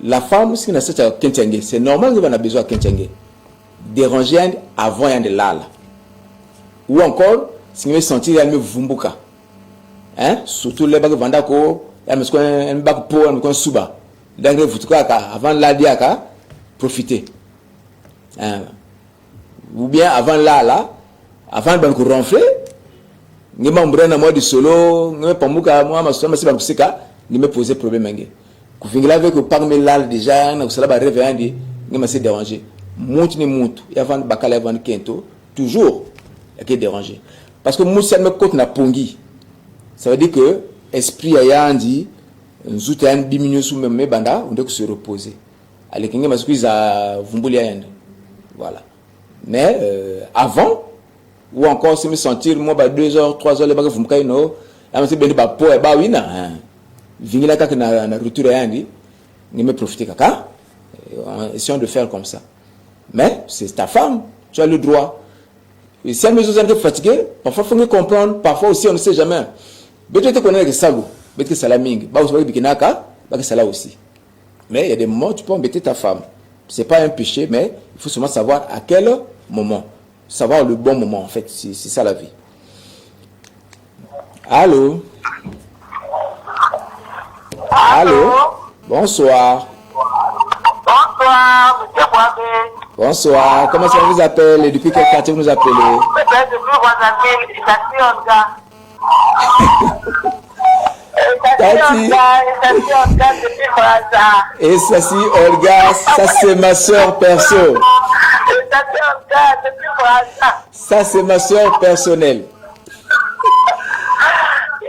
la femme si na seta kentenge c'est normal que on a besoin kentenge. Déranger avant de là. Ou encore si me sentir elle me vumbuka. Hein? Surtout les bagues vandako, elle me squat un bac pour me suba. Donc vous avant la diaka profiter. Hein? Ou bien avant là avant de ronfler, ni m'embrun na moi du solo, ni me pamuka moi ma somme si bakusika, ni me poser problème ngé. Ku fingila avec parmi là déjà na kusala ba rêve andi, ni me se déranger. Monte ni monte, et avant bakala avant kento, toujours il y a déranger. Parce que moussa me côte na pongi. Ça veut dire que esprit aya andi nzuta yan diminuer sous même banda, on doit se reposer. Allez kinga maskuiza vumbuli ayende. Voilà. Mais avant ou encore si me sentir moi ba 2 heures 3 heures les baga vumbuka ino, amasi bendi ba po e ba wina. Vingila kaka na retour ayandi, ni me profiter kaka. Essayons de faire comme ça. Mais c'est ta femme, tu as le droit. Et si elle me dit que fatigué, parfois il faut comprendre, parfois aussi on ne sait jamais. Peut-être qu'on a que ça, peut-être que c'est la mingue, bah vous bikinaka, bah que c'est là aussi. Mais il y a des moments où tu peux embêter ta femme. C'est pas un péché, mais il faut seulement savoir à quel moment, savoir le bon moment en fait, c'est ça la vie. Allô? Allô? Bonsoir. Bonsoir, monsieur Boisé. Bonsoir. Comment ça vous appelle et depuis quel quartier vous nous appelez? Tati. Et ça si Olga, ça c'est ma soeur perso. Ça c'est ma soeur personnelle.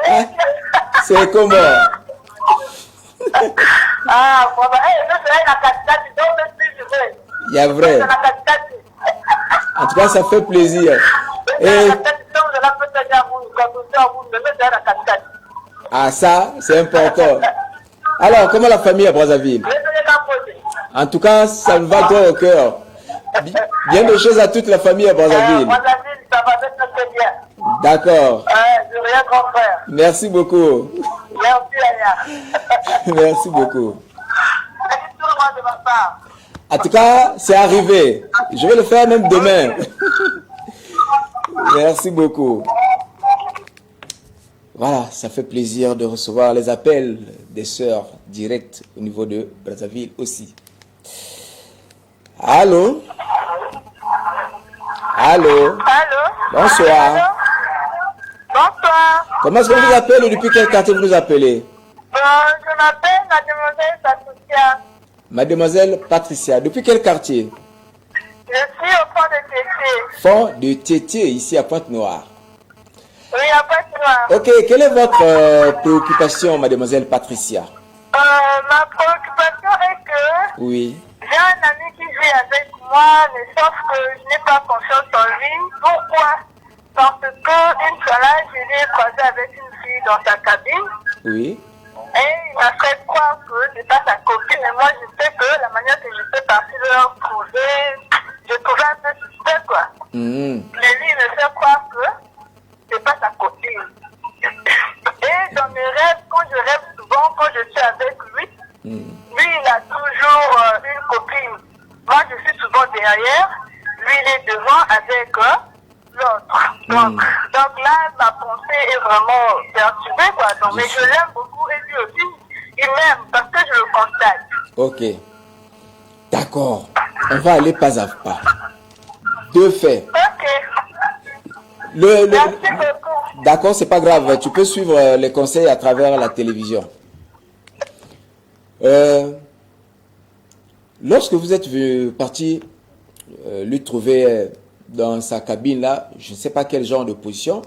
Hein? C'est comment? Il y a vrai. En tout cas, ça fait plaisir. Et... Ah, ça, c'est important. Alors, comment la famille à Brazzaville? En tout cas, ça me va droit au cœur. Bien de choses à toute la famille à Brazzaville. D'accord. Merci beaucoup. Merci beaucoup. En tout cas, c'est arrivé. Je vais le faire même demain. Merci beaucoup. Voilà, ça fait plaisir de recevoir les appels des sœurs directes au niveau de Brazzaville aussi. Allô? Allô? Allô? Bonsoir. Allô? Bonsoir. Comment est-ce qu'on vous appelle ou depuis quel quartier vous nous appelez? Je m'appelle Mademoiselle Patricia. Mademoiselle Patricia, depuis quel quartier? Je suis au fond de Tété. Fond de Tété, ici à Pointe-Noire. Oui, à Pointe-Noire. Ok, quelle est votre préoccupation, Mademoiselle Patricia? Ma préoccupation est que Oui. j'ai un ami qui vit avec moi, mais sauf que je n'ai pas confiance en lui. Pourquoi? Parce que une fois là, je l'ai croisé avec une fille dans sa cabine. Oui. Et il m'a fait croire que c'est pas sa copine. Mais moi, je sais que la manière que je suis partie leur trouver, je trouvais un peu suspect, quoi. Mhm. Mais lui, il me fait croire que c'est pas sa copine. Et dans mes rêves, quand je rêve souvent, quand je suis avec lui, lui, il a toujours une copine. Moi, je suis souvent derrière. Lui, il est devant avec l'autre. Donc là, ma pensée est vraiment perturbée, quoi. Donc, mais je l'aime beaucoup et lui aussi, il m'aime parce que je le constate. Ok. D'accord. On va aller pas à pas. Deux faits. Ok. Merci beaucoup. D'accord, c'est pas grave. Tu peux suivre les conseils à travers la télévision. Lorsque vous êtes parti lui trouver dans sa cabine là, je ne sais pas quel genre de position,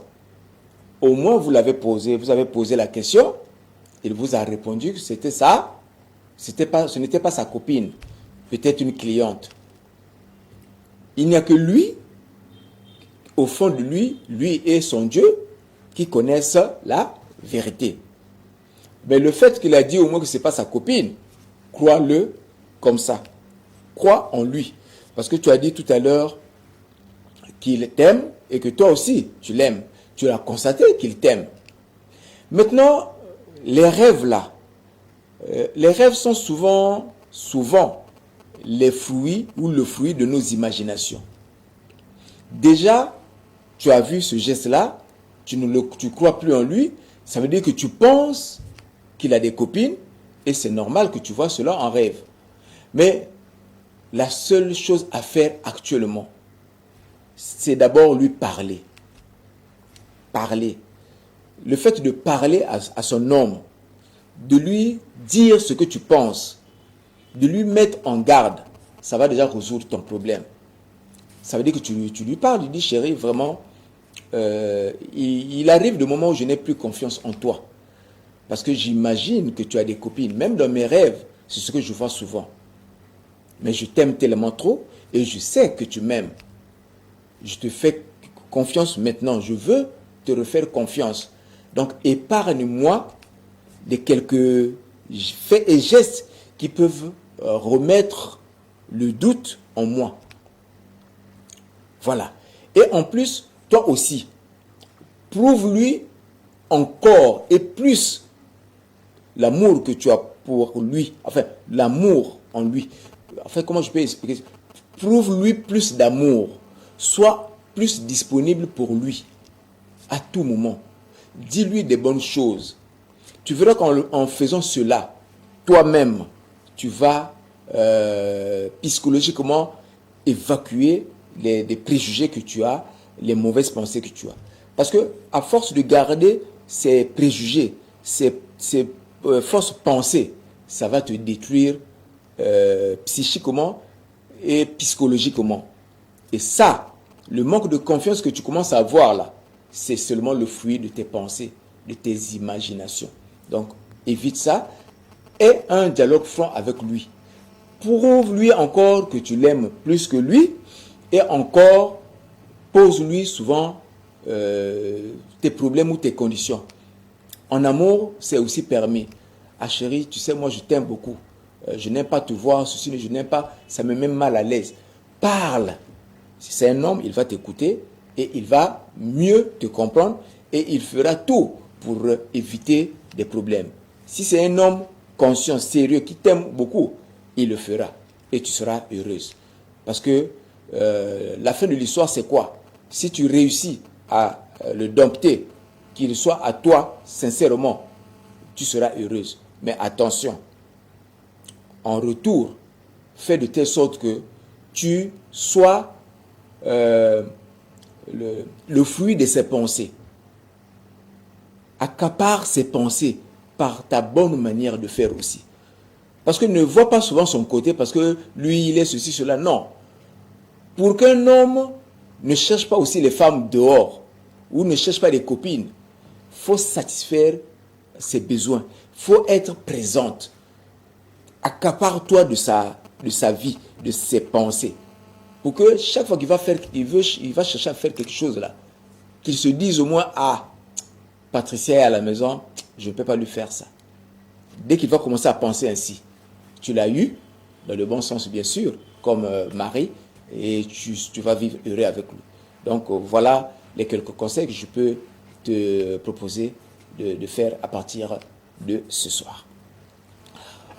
au moins vous l'avez posé, vous avez posé la question, il vous a répondu que c'était ça, ce n'était pas sa copine, peut-être une cliente. Il n'y a que lui, au fond de lui et son Dieu, qui connaissent la vérité. Mais le fait qu'il a dit au moins que ce n'est pas sa copine, crois-le comme ça. Crois en lui. Parce que tu as dit tout à l'heure qu'il t'aime et que toi aussi tu l'aimes. Tu as constaté qu'il t'aime. Maintenant, les rêves là, les rêves sont souvent les fruits ou le fruit de nos imaginations. Déjà, tu as vu ce geste-là, tu ne crois plus en lui, ça veut dire que tu penses qu'il a des copines et c'est normal que tu vois cela en rêve. Mais la seule chose à faire actuellement, c'est d'abord lui parler. Parler. Le fait de parler à son homme, de lui dire ce que tu penses, de lui mettre en garde, ça va déjà résoudre ton problème. Ça veut dire que tu lui parles, tu dis chérie, vraiment, il arrive le moment où je n'ai plus confiance en toi. Parce que j'imagine que tu as des copines. Même dans mes rêves, c'est ce que je vois souvent. Mais je t'aime tellement trop et je sais que tu m'aimes. Je te fais confiance maintenant. Je veux te refaire confiance. Donc, épargne-moi de quelques faits et gestes qui peuvent remettre le doute en moi. Voilà. Et en plus, toi aussi, prouve-lui encore et plus l'amour que tu as pour lui. Enfin, l'amour en lui. Enfin, comment je peux expliquer? Prouve-lui plus d'amour. Sois plus disponible pour lui. À tout moment. Dis-lui des bonnes choses. Tu verras qu'en faisant cela, toi-même, tu vas psychologiquement évacuer les préjugés que tu as, les mauvaises pensées que tu as. Parce que à force de garder ces préjugés, ces fausses pensées, ça va te détruire psychiquement et psychologiquement. Et ça, le manque de confiance que tu commences à avoir là, c'est seulement le fruit de tes pensées, de tes imaginations. Donc, évite ça. Aie un dialogue franc avec lui. Prouve-lui encore que tu l'aimes plus que lui. Et encore, pose-lui souvent tes problèmes ou tes conditions. En amour, c'est aussi permis. Ah chérie, tu sais, moi je t'aime beaucoup. Je n'aime pas te voir, ceci, je n'aime pas, ça me met mal à l'aise. Parle. Si c'est un homme, il va t'écouter et il va mieux te comprendre et il fera tout pour éviter des problèmes. Si c'est un homme conscient, sérieux, qui t'aime beaucoup, il le fera et tu seras heureuse. Parce que la fin de l'histoire, c'est quoi? Si tu réussis à le dompter, qu'il soit à toi sincèrement, tu seras heureuse. Mais attention, en retour, fais de telle sorte que tu sois le fruit de ses pensées. Accapare ses pensées par ta bonne manière de faire aussi. Parce que ne vois pas souvent son côté, parce que lui, il est ceci, cela. Non. Pour qu'un homme ne cherche pas aussi les femmes dehors, ou ne cherche pas des copines, il faut satisfaire ses besoins. Il faut être présente. Accapare-toi de sa vie, de ses pensées. Pour que chaque fois qu'il va faire, il va chercher à faire quelque chose là, qu'il se dise au moins, ah, Patricia est à la maison, je ne peux pas lui faire ça. Dès qu'il va commencer à penser ainsi, tu l'as eu, dans le bon sens bien sûr, comme mari, et tu vas vivre heureux avec lui. Donc voilà les quelques conseils que je peux te proposer de faire à partir de ce soir.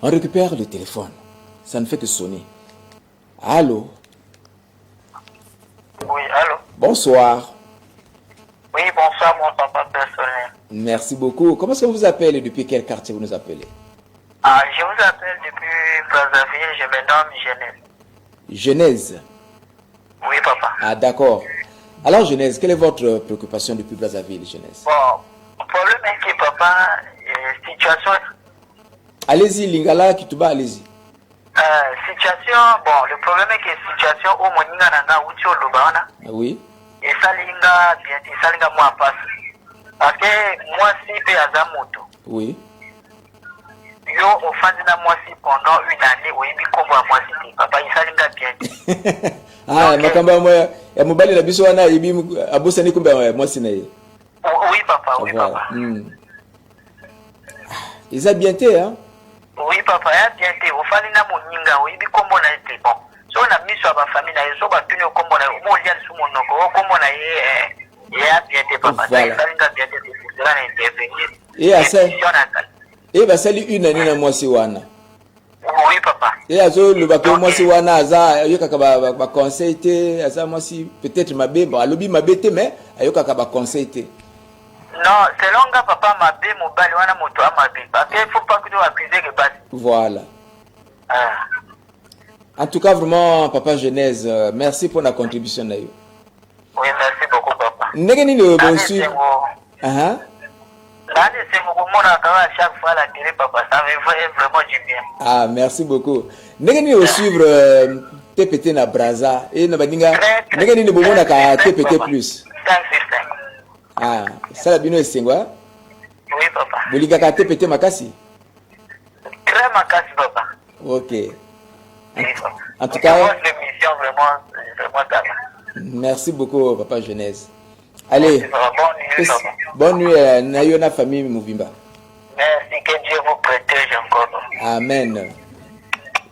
On récupère le téléphone. Ça ne fait que sonner. Allô? Oui, allô? Bonsoir. Oui, bonsoir, mon papa personnel. Merci beaucoup. Comment est-ce qu'on vous appelle et depuis quel quartier vous nous appelez? Ah, je vous appelle depuis Brazzaville, je me nomme Genèse. Genèse. Oui, papa. Ah, d'accord. Alors, Genèse, quelle est votre préoccupation depuis Brazzaville, Genèse? Bon, le problème est que papa, situation... Allez-y, Lingala, Kituba, allez-y. Situation, bon, le problème est que situation au Moninga Nanga Ucho Lubana, Ah oui. et ça linga, bien, ça linga moi passe. Parce que moi, si pe azamoto, Oui. yo, au fin de moi, si pendant une année, oui, mais comme moi, si papa, il ça linga bien. Ah, makamba moi, ya mobali la biso wana yibi abosani kumbe moi sinaye. Oui, papa, oui, Voilà. papa. Ils ont bien été, hein? Oui, papa, il y a bien été. Au fin de Moninga, oui, mais comme on a été bon. Si on a mis sur ma famille, on va tenir comme on a eu, on l'a sous mon nom, comme on a eu, il y a bien été, papa. Ça linga bien été, c'est cela intervenir. Et à ça. Et bah, c'est une année dans moi, si wana. Oui, papa. Et à zo le bateau moi si wana aza ayoka kaba ba conseil te aza moi si peut-être ma bé bon alobi ma bé te mais ayoka kaba conseil te. Non, c'est longa papa ma bé mobile wana moto ma bé parce qu'il faut pas que tu accuser que bas. Voilà. Ah. En tout cas vraiment papa Genèse merci pour la contribution là. Oui, merci beaucoup papa. Ndenge nini le bon su. Ah c'est chaque fois la télé, papa, ça me fait vraiment du bien. Ah, merci beaucoup. Négani au suivre TPT na Braza et na badinga. Négani ne bomo na ka TPT plus. 565. Ah, ça la bino esengwa. Oui, papa. Boliga ka TPT makasi. Très makasi, papa. OK. Oui, papa. En tout cas, l'émission vraiment ça. Merci beaucoup papa Genèse. Allez. Bonne nuit, Bonne nuit, Nayona famille Mouvimba. merci, que Dieu vous protège encore. Amen.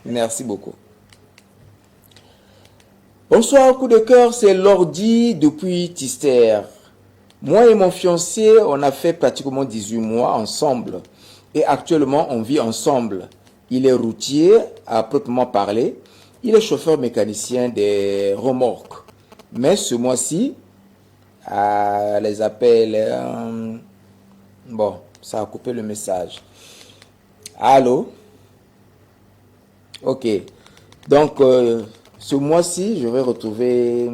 Merci beaucoup. Bonsoir, coup de cœur, c'est Lordi depuis Tister. Moi et mon fiancé, on a fait pratiquement 18 mois ensemble. Et actuellement, on vit ensemble. Il est routier, à proprement parler. Il est chauffeur mécanicien des remorques. Mais ce mois-ci, les appels... bon, ça a coupé le message. Allô? Ok. Donc, Ce mois-ci, je vais retrouver...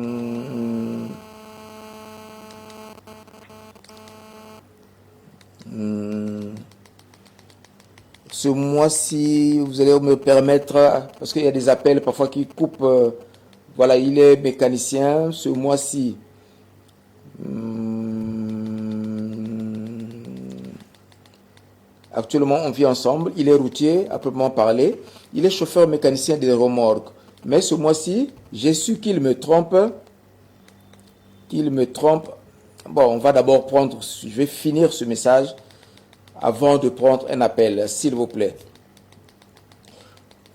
ce mois-ci, vous allez me permettre, parce qu'il y a des appels parfois qui coupent, voilà, il est mécanicien. Ce mois-ci, actuellement on vit ensemble, il est routier, à proprement parler, il est chauffeur mécanicien des remorques. Mais ce mois-ci, j'ai su qu'il me trompe. Bon, on va d'abord prendre, je vais finir ce message avant de prendre un appel, s'il vous plaît.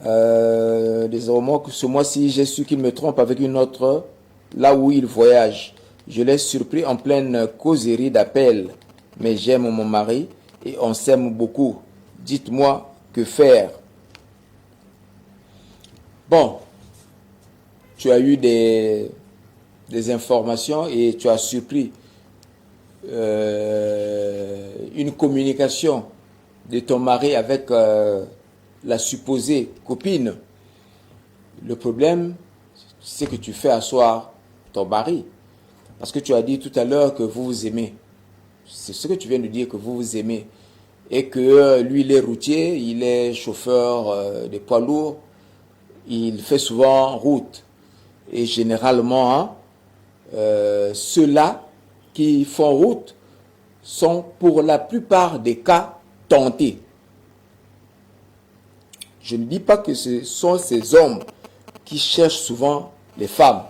Des remorques, ce mois-ci, j'ai su qu'il me trompe avec une autre, là où il voyage. Je l'ai surpris en pleine causerie d'appel. Mais j'aime mon mari et on s'aime beaucoup. Dites-moi que faire. Bon, tu as eu des informations et tu as surpris une communication de ton mari avec la supposée copine. Le problème, c'est que tu fais asseoir ton mari. Parce que tu as dit tout à l'heure que vous vous aimez. C'est ce que tu viens de dire, que vous vous aimez. Et que lui, il est routier, il est chauffeur de poids lourds. Il fait souvent route. Et généralement, ceux-là qui font route sont pour la plupart des cas tentés. Je ne dis pas que ce sont ces hommes qui cherchent souvent les femmes.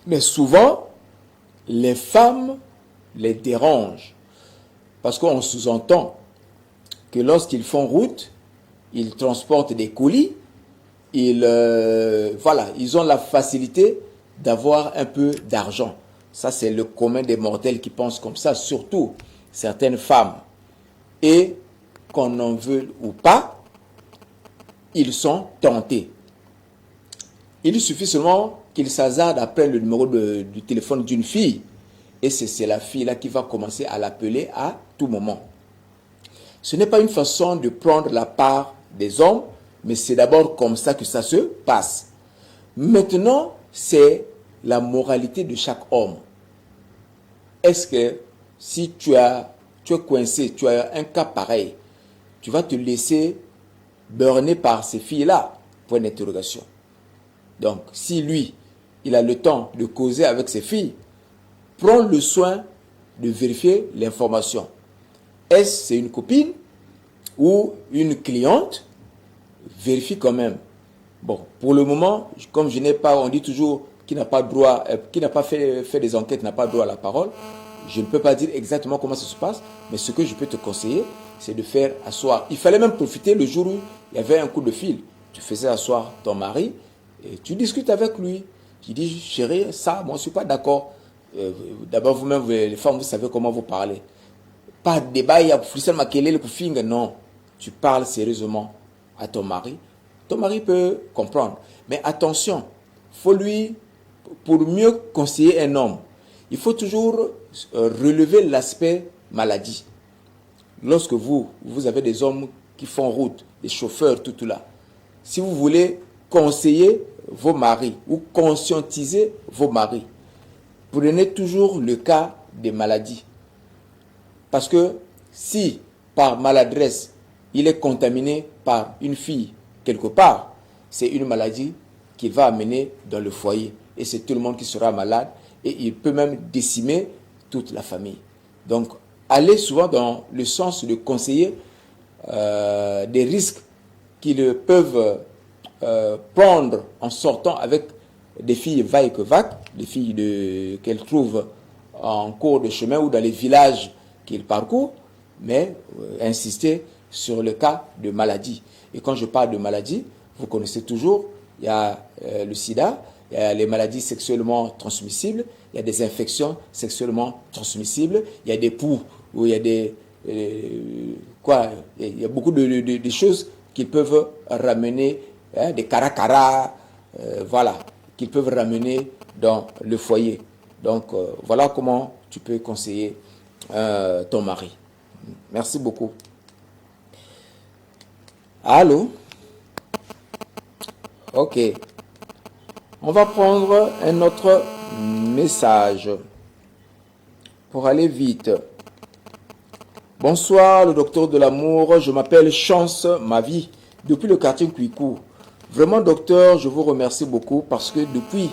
Mais souvent, les femmes les dérangent. Parce qu'on sous-entend que lorsqu'ils font route, ils transportent des colis, voilà, ils ont la facilité d'avoir un peu d'argent. Ça, c'est le commun des mortels qui pensent comme ça, surtout certaines femmes. Et qu'on en veuille ou pas, ils sont tentés. Il suffit seulement qu'ils s'hasardent après le numéro du téléphone d'une fille. Et c'est la fille-là qui va commencer à l'appeler à tout moment. Ce n'est pas une façon de prendre la part des hommes, mais c'est d'abord comme ça que ça se passe. Maintenant, c'est la moralité de chaque homme. Est-ce que si tu es coincé, tu as un cas pareil, tu vas te laisser berner par ces filles-là? Point d'interrogation. Donc, si lui, il a le temps de causer avec ses filles, prends le soin de vérifier l'information. Est-ce c'est une copine ou une cliente? Vérifie quand même. Bon, pour le moment, comme je n'ai pas, on dit toujours qui n'a pas droit, qui n'a pas fait des enquêtes n'a pas droit à la parole. Je ne peux pas dire exactement comment ça se passe, mais ce que je peux te conseiller, c'est de faire asseoir. Il fallait même profiter le jour où il y avait un coup de fil. Tu faisais asseoir ton mari et tu discutes avec lui. Tu dis, chérie, ça, moi, je ne suis pas d'accord. D'abord, vous-même, les femmes, vous savez comment vous parlez. Pas de débat, il y a le non. Tu parles sérieusement à ton mari. Ton mari peut comprendre. Mais attention, faut lui, pour mieux conseiller un homme, il faut toujours relever l'aspect maladie. Lorsque vous avez des hommes qui font route, des chauffeurs, tout là, si vous voulez conseiller vos maris ou conscientiser vos maris, prenez toujours le cas des maladies. Parce que si, par maladresse, il est contaminé par une fille quelque part, c'est une maladie qu'il va amener dans le foyer. Et c'est tout le monde qui sera malade. Et il peut même décimer toute la famille. Donc, allez souvent dans le sens de conseiller des risques qu'ils peuvent prendre en sortant avec des filles va et que vac, des filles qu'elles trouvent en cours de chemin ou dans les villages qu'ils parcourent, mais insister sur le cas de maladie. Et quand je parle de maladie, vous connaissez toujours, il y a le sida, il y a les maladies sexuellement transmissibles, il y a des infections sexuellement transmissibles, il y a des poux, où il y a il y a beaucoup de choses qui peuvent ramener, des caracara, voilà, qu'ils peuvent ramener dans le foyer. Donc, voilà comment tu peux conseiller ton mari. Merci beaucoup. Allô? Ok. On va prendre un autre message pour aller vite. Bonsoir, le docteur de l'amour. Je m'appelle Chance Ma Vie depuis le quartier Kouikou. Vraiment, docteur, je vous remercie beaucoup parce que depuis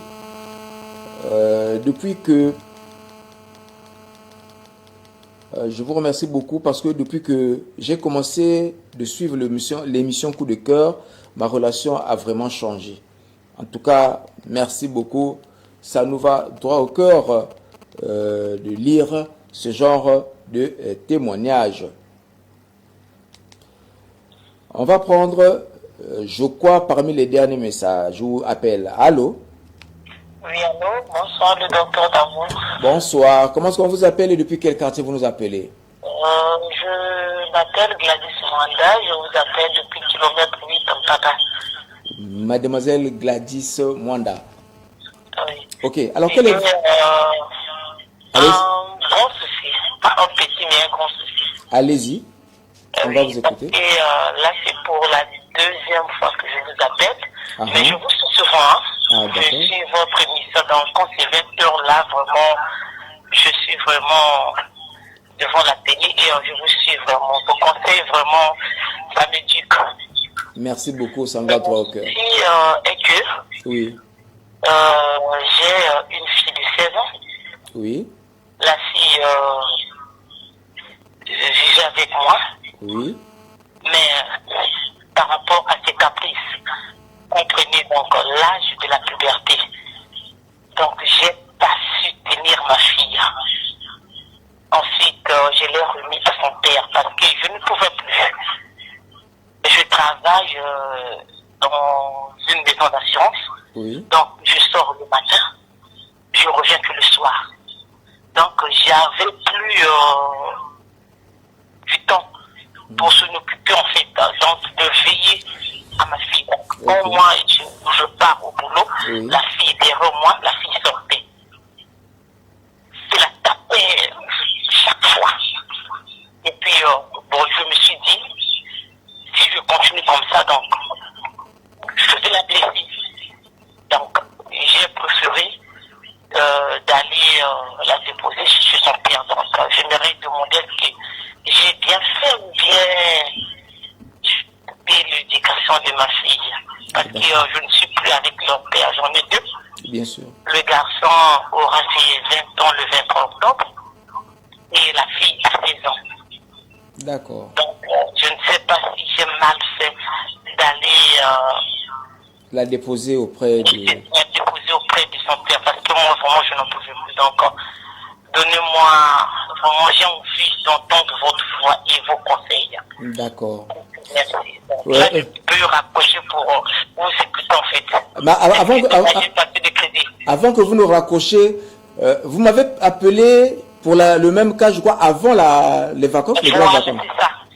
que j'ai commencé de suivre l'émission Coup de cœur, ma relation a vraiment changé. En tout cas, merci beaucoup. Ça nous va droit au cœur de lire ce genre de témoignages. On va prendre, je crois, parmi les derniers messages ou appels. Allô? Oui, allô, bonsoir le docteur d'amour. Bonsoir. Comment est-ce qu'on vous appelle et depuis quel quartier vous nous appelez? Je m'appelle Gladys Mwanda, je vous appelle depuis kilomètre 8 en Tata. Mademoiselle Gladys Mwanda. Oui. Ok, alors quel est... Un grand souci, pas un petit mais un grand souci. Allez-y, on va vous écouter. Et là c'est pour la deuxième fois que je vous appelle, mais je vous suis souvent. Je suis votre émission, donc quand c'est 20h là, vraiment, je suis vraiment devant la télé et je vous suis vraiment. Vos conseils, vraiment, ça m'éduque. Merci beaucoup, ça me va droit au cœur. Et que oui. J'ai une fille de 16 ans. Oui. La fille vivait avec moi. Oui. Mais par rapport à ses caprices, comprenez donc l'âge de la puberté. Donc j'ai pas su tenir ma fille. Ensuite, je l'ai remis à son père parce que je ne pouvais plus. Je travaille dans une maison d'assurance. Oui. Donc je sors le matin, je reviens que le soir. Donc j'avais plus du temps pour s'en occuper en fait, donc de veiller à ma fille. Donc, au moins je pars au boulot, la fille derrière moi, la fille sortait. C'est la tapée chaque fois. Et puis je me suis dit, si je continue comme ça, donc je vais la blesser. Donc j'ai préféré d'aller la déposer chez son père. Donc j'aimerais demander est-ce que j'ai bien fait ou bien l'éducation de ma fille. Parce que je ne suis plus avec leur père, j'en ai deux. Bien sûr. Le garçon aura fait 20 ans le 23 octobre et la fille a 16 ans. D'accord. Donc je ne sais pas si j'ai mal fait d'aller la déposer auprès de... La déposer auprès de son père parce que moi vraiment je n'en pouvais plus. Donc donnez-moi, vraiment j'ai envie d'entendre votre voix et vos conseils. D'accord. Merci. Donc, là, je peux raccrocher pour vous écouter en fait. Avant que vous nous raccrochiez, vous m'avez appelé pour le même cas, je crois, avant les vacances, les grandes vacances.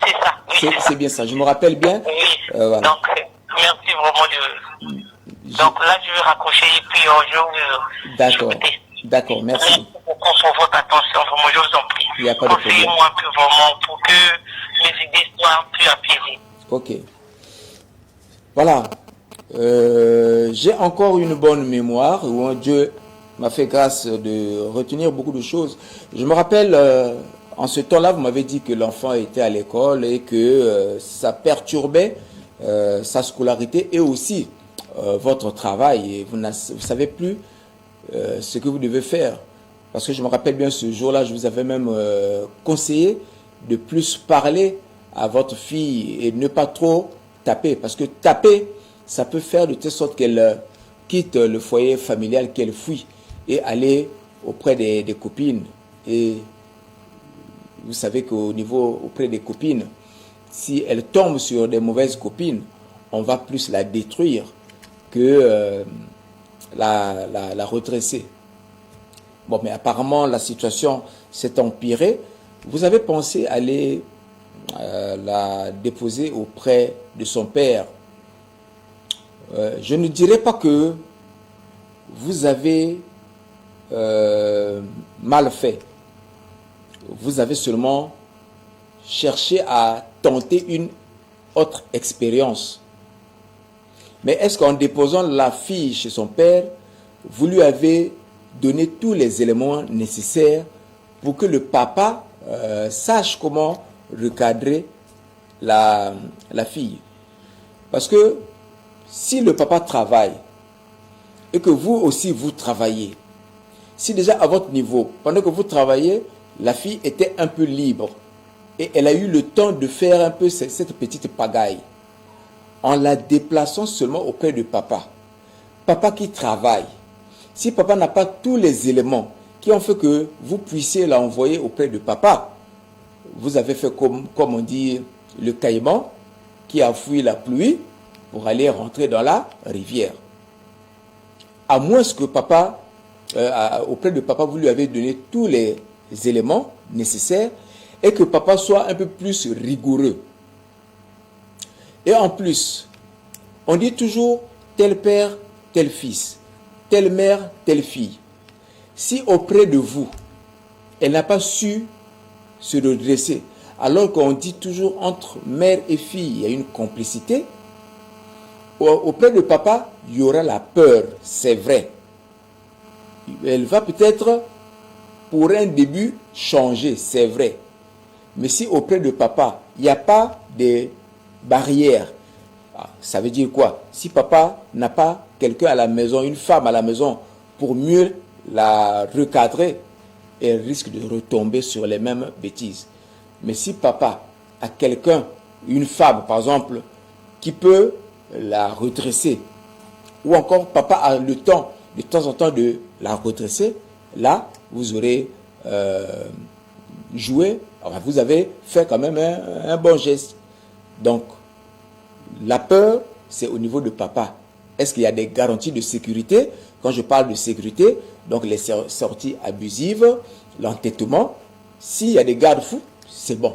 C'est ça. Oui, c'est bien ça, je me rappelle bien. Oui. Voilà. Donc, merci vraiment Donc là, je vais raccrocher et puis je vais vous écouter. D'accord, merci. Merci beaucoup pour votre attention, vraiment, je vous en prie. Il n'y a pas de problème. Conseillez-moi un peu vraiment pour que mes idées soient un peu apaisées. Ok. Voilà. J'ai encore une bonne mémoire où Dieu m'a fait grâce de retenir beaucoup de choses. Je me rappelle, en ce temps-là, vous m'avez dit que l'enfant était à l'école et que ça perturbait sa scolarité et aussi votre travail. Et vous ne savez plus ce que vous devez faire. Parce que je me rappelle bien ce jour-là, je vous avais même conseillé de plus parler à votre fille et ne pas trop taper. Parce que taper, ça peut faire de telle sorte qu'elle quitte le foyer familial, qu'elle fuit et aller auprès des copines. Et vous savez qu'au niveau auprès des copines, si elle tombe sur des mauvaises copines, on va plus la détruire que la redresser. Bon, mais apparemment, la situation s'est empirée. Vous avez pensé aller la déposer auprès de son père. Je ne dirais pas que vous avez mal fait. Vous avez seulement cherché à tenter une autre expérience. Mais est-ce qu'en déposant la fille chez son père, vous lui avez donné tous les éléments nécessaires pour que le papa sache comment recadrer la fille. Parce que si le papa travaille et que vous aussi vous travaillez, si déjà à votre niveau, pendant que vous travaillez, la fille était un peu libre et elle a eu le temps de faire un peu cette petite pagaille, en la déplaçant seulement auprès de papa. Papa qui travaille. Si papa n'a pas tous les éléments qui ont fait que vous puissiez l'envoyer auprès de papa, vous avez fait comme on dit le caïman qui a fui la pluie pour aller rentrer dans la rivière. À moins que papa, auprès de papa, vous lui avez donné tous les éléments nécessaires et que papa soit un peu plus rigoureux. Et en plus, on dit toujours tel père, tel fils, telle mère, telle fille. Si auprès de vous, elle n'a pas su se redresser, alors qu'on dit toujours entre mère et fille, il y a une complicité, auprès de papa, il y aura la peur, c'est vrai. Elle va peut-être, pour un début, changer, c'est vrai. Mais si auprès de papa, il n'y a pas de barrière, ça veut dire quoi? Si papa n'a pas quelqu'un à la maison, une femme à la maison, pour mieux la recadrer, elle risque de retomber sur les mêmes bêtises. Mais si papa a quelqu'un, une femme par exemple, qui peut la redresser, ou encore papa a le temps, de temps en temps, de la redresser, là, vous aurez joué, enfin, vous avez fait quand même un bon geste. Donc, la peur, c'est au niveau de papa. Est-ce qu'il y a des garanties de sécurité? Quand je parle de sécurité, donc les sorties abusives, l'entêtement, s'il y a des garde-fous, c'est bon.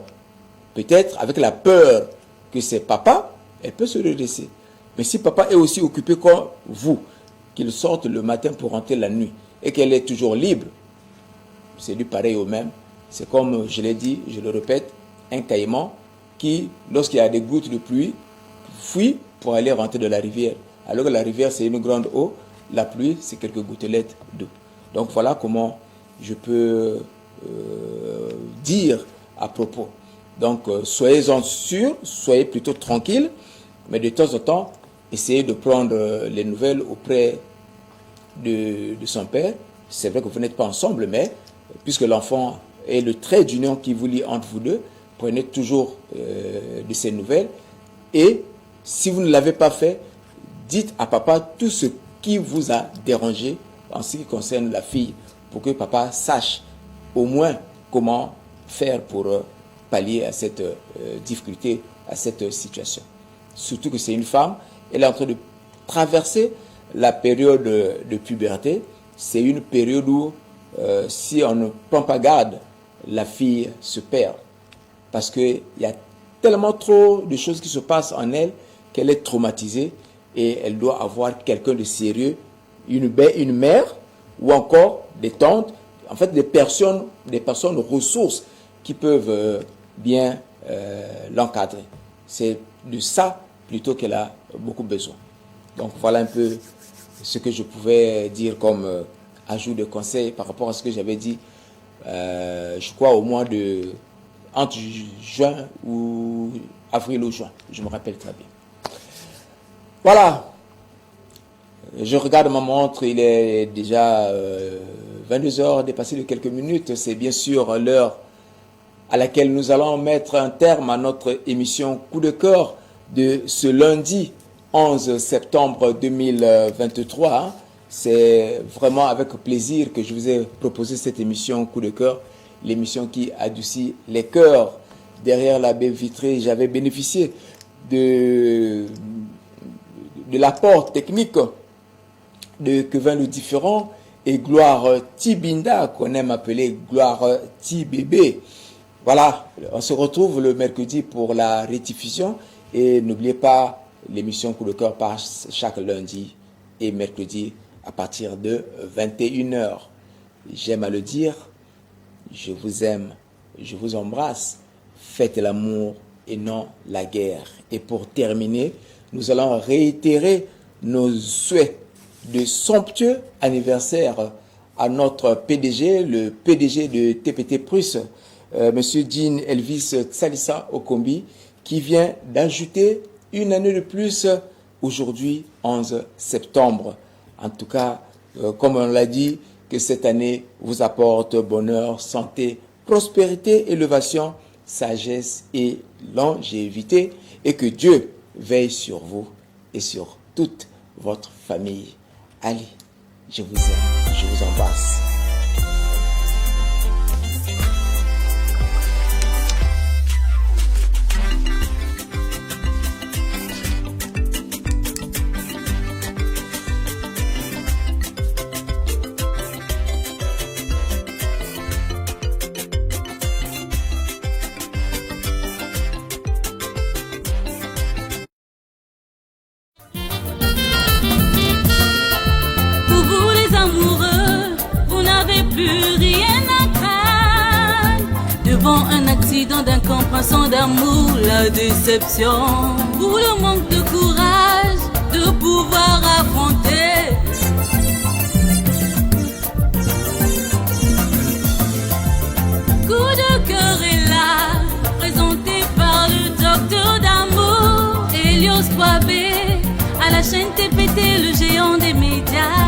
Peut-être avec la peur que c'est papa, elle peut se redresser. Mais si papa est aussi occupé comme vous, qu'il sorte le matin pour rentrer la nuit et qu'elle est toujours libre, c'est du pareil au même. C'est comme je l'ai dit, je le répète, un caïman qui, lorsqu'il y a des gouttes de pluie, fuit pour aller rentrer dans la rivière. Alors que la rivière, c'est une grande eau, la pluie, c'est quelques gouttelettes d'eau. Donc voilà comment je peux dire à propos. Donc soyez-en sûrs, soyez plutôt tranquilles, mais de temps en temps, essayez de prendre les nouvelles auprès de son père. C'est vrai que vous n'êtes pas ensemble, mais puisque l'enfant est le trait d'union qui vous lie entre vous deux, prenez toujours de ces nouvelles. Et si vous ne l'avez pas fait, dites à papa tout ce qui vous a dérangé en ce qui concerne la fille, pour que papa sache au moins comment faire pour pallier à cette difficulté, à cette situation. Surtout que c'est une femme, elle est en train de traverser la période de puberté. C'est une période où, si on ne prend pas garde, la fille se perd. Parce qu'il y a tellement trop de choses qui se passent en elle qu'elle est traumatisée et elle doit avoir quelqu'un de sérieux, une mère ou encore des tantes, en fait des personnes ressources qui peuvent bien l'encadrer. C'est de ça plutôt qu'elle a beaucoup besoin. Donc voilà un peu ce que je pouvais dire comme ajout de conseil par rapport à ce que j'avais dit, je crois au mois de entre juin ou avril ou juin, je me rappelle très bien. Voilà, je regarde ma montre, il est déjà 22 heures, dépassé de quelques minutes. C'est bien sûr l'heure à laquelle nous allons mettre un terme à notre émission Coup de cœur de ce lundi 11 septembre 2023. C'est vraiment avec plaisir que je vous ai proposé cette émission Coup de cœur, l'émission qui adoucit les cœurs. Derrière la baie vitrée, j'avais bénéficié de l'apport technique de Kevin le Différent et Gloire Tibinda, qu'on aime appeler Gloire Tibébé. Voilà, on se retrouve le mercredi pour la rediffusion et n'oubliez pas l'émission Coup de cœur passe chaque lundi et mercredi à partir de 21h. J'aime à le dire, je vous aime, je vous embrasse, faites l'amour et non la guerre. Et pour terminer, nous allons réitérer nos souhaits de somptueux anniversaire à notre PDG, le PDG de TPT Plus, Monsieur Jean Elvis Tsalisa Okombi, qui vient d'ajouter une année de plus aujourd'hui, 11 septembre. En tout cas, comme on l'a dit, que cette année vous apporte bonheur, santé, prospérité, élévation, sagesse et longévité, et que Dieu veille sur vous et sur toute votre famille. Allez, je vous aime, je vous embrasse. Un accident d'incompréhension d'amour, la déception, ou le manque de courage de pouvoir affronter. Coup de cœur est là, présenté par le docteur d'amour, Elios Kwabé, à la chaîne TPT, le géant des médias.